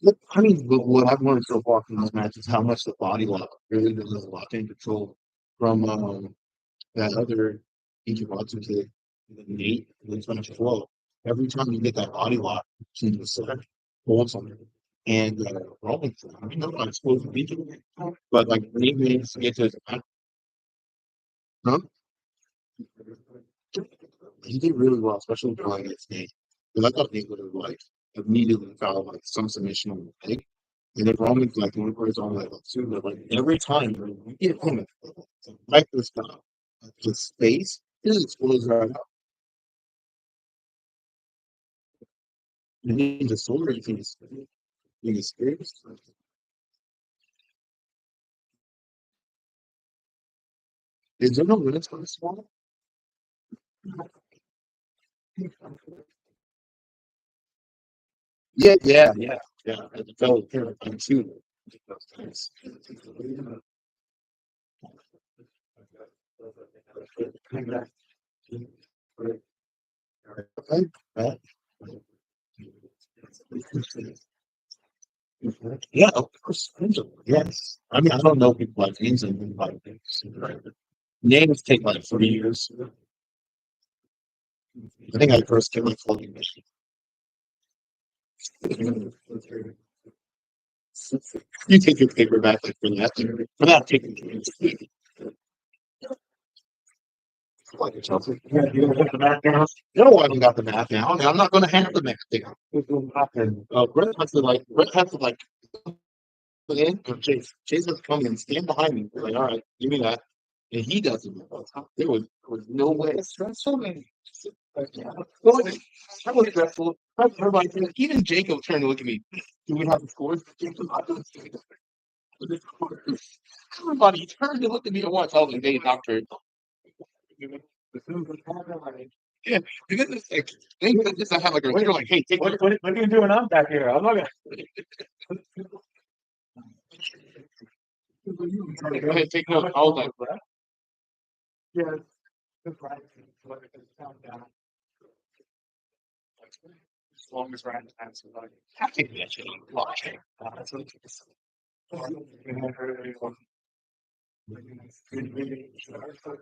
Look, I mean, what I've learned so far from this match is how much the body lock really does a lot to control from that other Ichibatsu kid, Nate, and then finish flow. Every time you get that body lock, it seems to set hold something. And Roman, I mean, I'm not supposed to be doing it, but like Nate needs to get to his back. Huh? He did really well, especially playing against Nate. Because I thought Nate would have like immediately found like some submission on the leg. And then Roman's like one for his own level too. But like every time you get him like this guy, the space, he explodes right out. And he just solar you can experience. Is there no limits for this one? Yeah. I felt terrifying too. Okay. Yeah, of course. Yes. I mean, I don't know people like names and like names take like 3 years. I think I first came like floating mission. You take your paper back like for that taking like yourself. Yeah, you got the math down. No, I haven't got the math down. I'm not going to have the math down. Brett has to like put in. Chase has to come and stand behind me. We're like, all right, give me that, and he doesn't. There was no way. It's stressful, man. Well, that was stressful. Everybody, even Jacob turned to look at me. Do we have the scores? Jacob, I don't see the scores. Everybody turned to look at me at once. I was like, "Hey, doctor." Yeah, and then it's like, this I have like a later, like, hey, take What are you doing up back here? I'm not gonna. go ahead, take notes. I was like, Yeah. as long as we're at the time, so like, I think that shit on blockchain. That's what it is.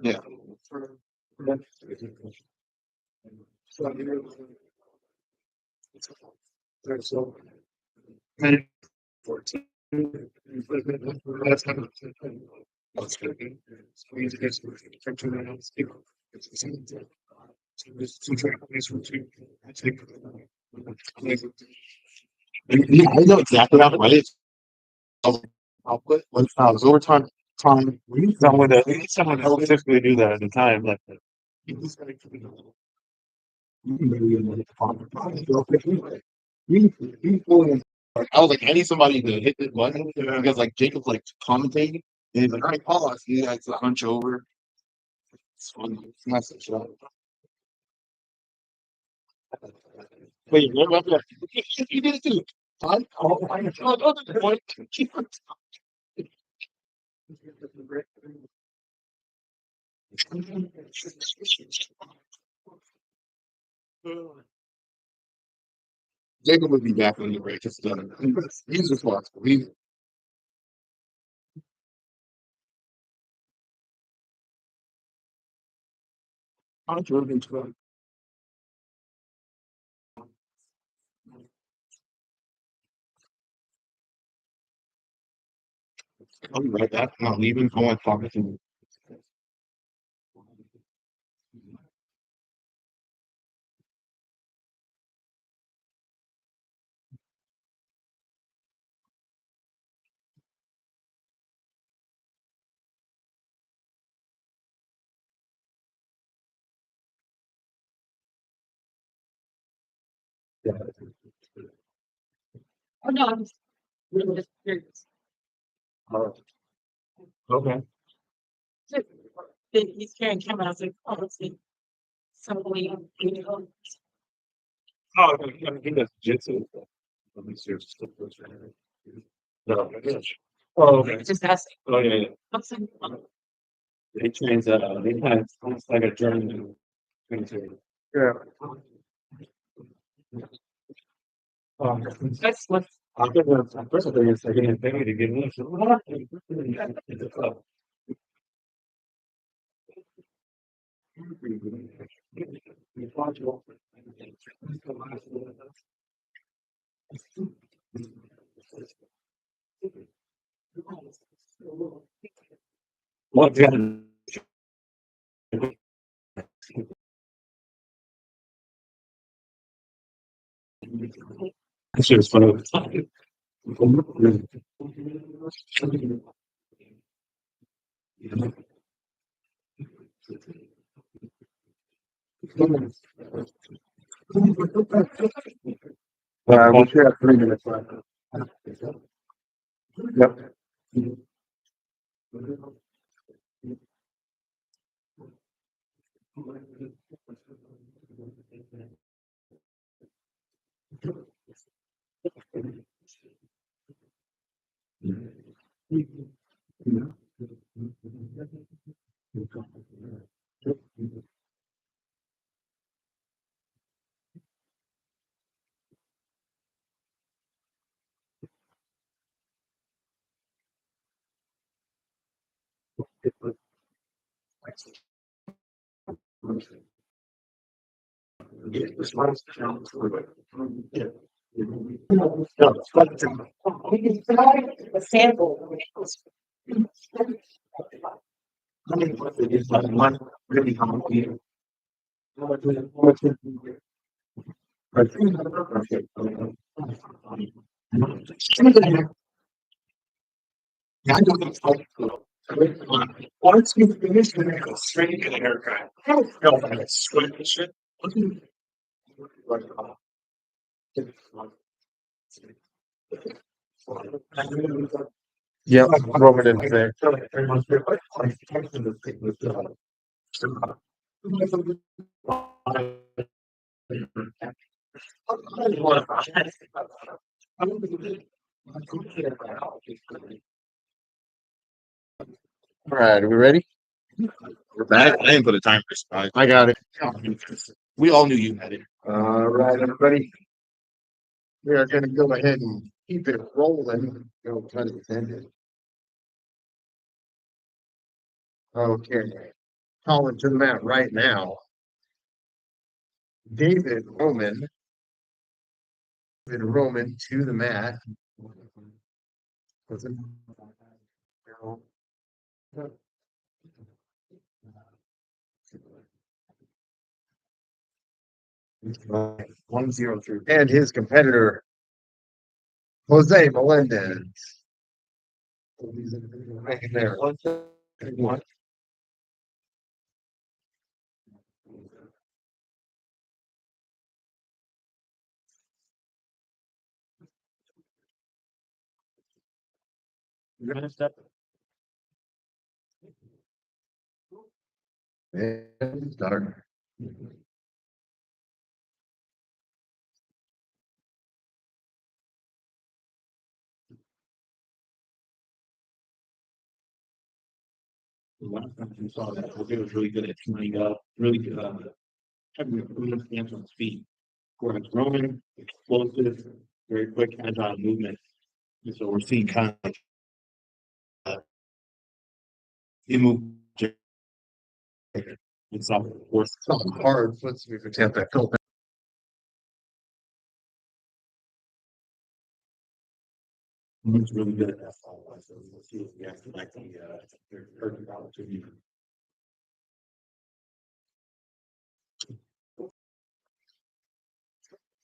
Yeah. So, 14. That's kind of what's going to be. Squeeze against from 2 minutes. It's the same thing. So there's 2 trackways from 2. I take. Yeah, I know exactly how to write it. Output. Once overtime time. We need someone that will typically do that at the time. Like, You just gotta keep it a little. You can maybe get the farm. You fully in. I was like, I need somebody to hit this button because like Jacob's like commentating and he's like, all right, pause. He likes to hunch over. It's funny. It's nice to show. Wait, what? You did it too. Fine. Oh, I know. Oh, that's the point. Jacob would be back when the break is done. He's responsible. I'm driven to him. I'll be right back. I'm not leaving. I want to talk to you. Oh, no, I'm just really just curious. Okay. He's carrying camera. I was like, oh, let's see. Somebody, Oh, I mean, he does jiu-jitsu. Let me see if it's still goes right. No, oh, okay. just asking. Oh, yeah, yeah. What's in- He trains they kind of almost like a German trainer. Yeah. That's what. I think the first thing is like getting paid to get in. It's a club. What? This is funny. We should have 3 minutes left. Yep. The sample. Once you finish the next straight in an aircraft, I don't feel like it's sweat and shit. Yep. Roman didn't say. All right, are we ready? We're back. I didn't put a timer. I got it. We all knew you had it. All right, everybody. We are going to go ahead and keep it rolling. Go pun intended. Okay. Calling to the mat right now. David Roman. David Roman to the mat. Was it? No. 103. And his competitor, Jose Melendez. Right there. One. And start. The last time we saw that, Jose was really good at tuning up, really good, having a really good stance on his feet. Whereas Roman, explosive, very quick, agile movement. And so we're seeing kind of like move. It's not worth Something hard. Let's see if we can that Phil. He's really good at that. So we'll see if we have to like the perfect opportunity.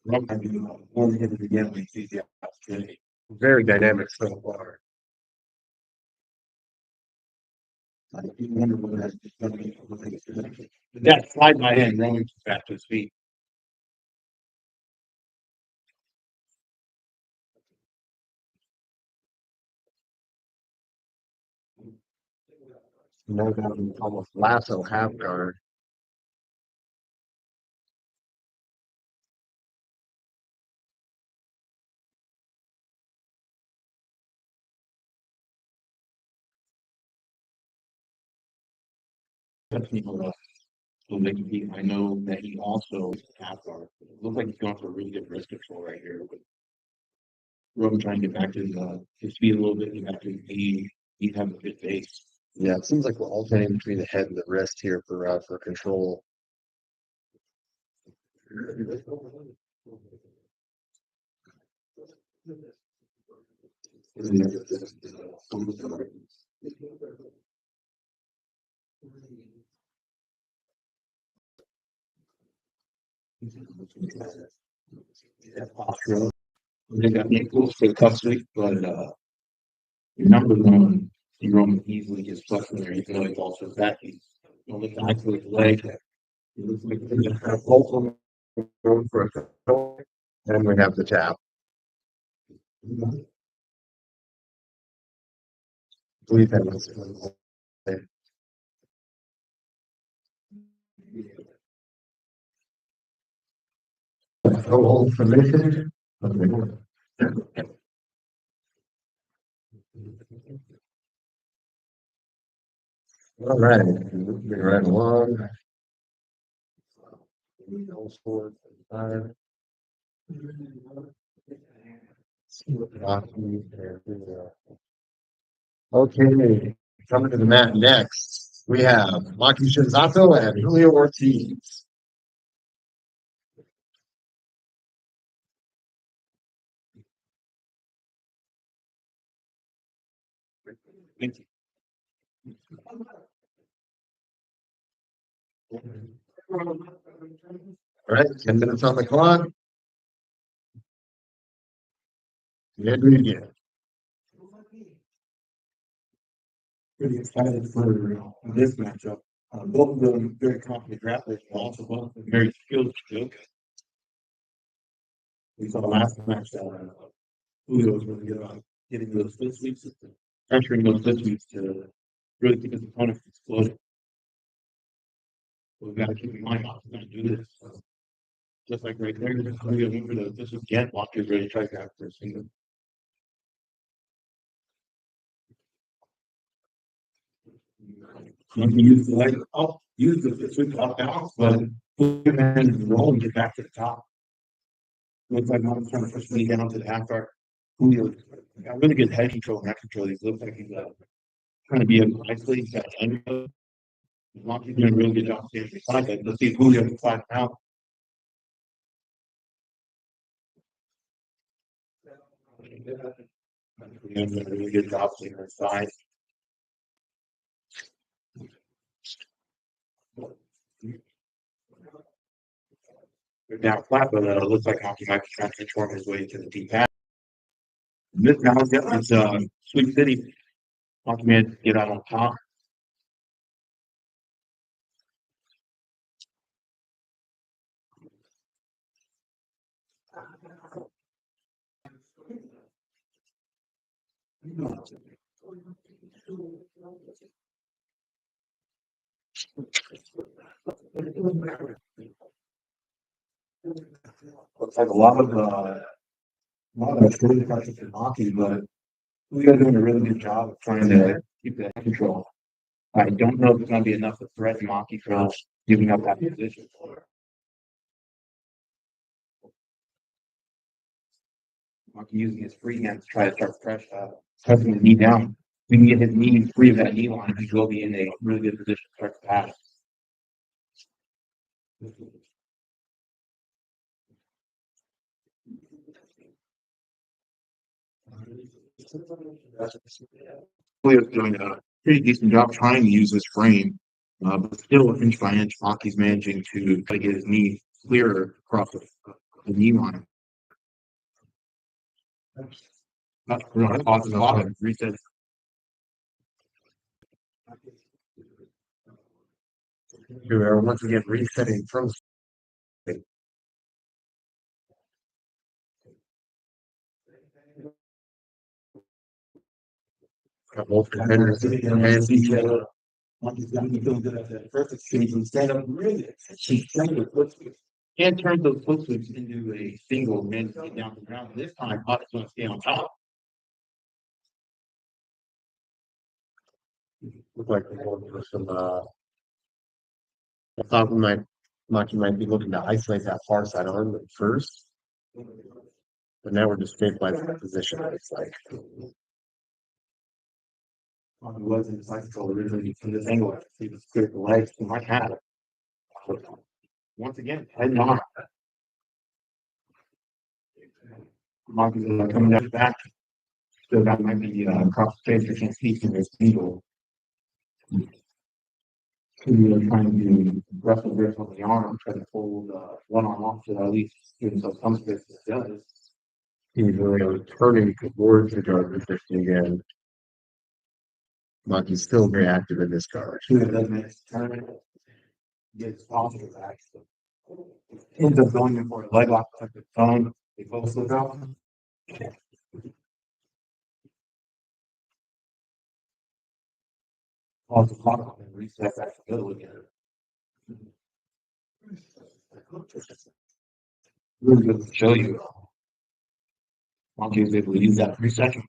Rob might be one hit it again when he sees the opportunity. Very dynamic so far. That slide by hand, Roman back to his feet. No doubt, almost lasso half guard. So I know that he also has our. It looks like he's going for a really good wrist control right here. But Roman trying to get back to his feet a little bit, get back to his knee. He's having a good base. Yeah, it seems like we're alternating between the head and the wrist here for control. They got me close for the tough sleep, but your number one, you Roman easily gets flushed in there, even though he's also back. He's only the isolate leg. He looks like he's going to have both of them going for a control. And we have the tap. I believe that was old formation. All right, moving right along. Okay, coming to the mat next, we have Maki Shinzato and Julio Ortiz. Thank you. All right, 10 minutes on the clock. Yeah, do it again. Pretty excited for this matchup. Both of them very confident grapplers, but also both of them very skilled jokers. We saw last match that Julio was really good on getting those split sweeps, pressuring those split sweeps to really keep his opponent from exploding. So we've got to keep in mind how we're going to do this. So just like right there, Julio went for this again. Walker's ready to try to grab for a single. You can use the leg up, use the switch up balance, but put your hand in the roll and get back to the top. Looks like I'm trying to push me down to the half guard. Julio got really good head control and neck control. He looks like he's trying to be nicely. He's got under. Monty's doing a really good job staying beside that. Let's see if Julio can flatten out. Julio's doing a really good job staying inside. They're down flat, but it looks like Hockey might be trying to transform his way to the deep pass. This now is Sweet City. Hockey man get out on top. Looks like a lot of training practice in hockey, but we are doing a really good job of trying to keep that control. I don't know if it's going to be enough to threaten Maki from giving up that position. Maki using his free hand to try to start pressing the knee down. We can get his knee free of that knee line. He will be in a really good position to start the pass. Julio's doing a pretty decent job trying to use his frame, but still inch by inch, Maki's managing to try to get his knee clearer across the knee line. That's awesome. Reset. We are once again resetting from both competitors and each other. Maki's got me feeling good at that first exchange and stand up really. She's trying to flip switch. Can't turn those flip switches into a single man to get down to the ground. This time, Maki's going to stay on top. Look like we're going for some. I thought Maki might be looking to isolate that far side arm at first, but now we're just stabilizing the position. It's like Maki was in the cycle originally from this angle. He was cleared the legs. He might have it. Once again, head on. Maki's coming down back. So that might be across the face. I can't see from this angle. We are trying to wrestle grip on the arm, try to hold one arm off to at least give himself some space to the other. he's really turning towards the guard position again. Maki's still very active in this guard. That doesn't make sense. Turn, gets positive back. Ends up going in for a leg lock, like the phone. They both look out. Pause the clock and reset back to the middle again. Really good to show you. Monkey was able to use that 3 second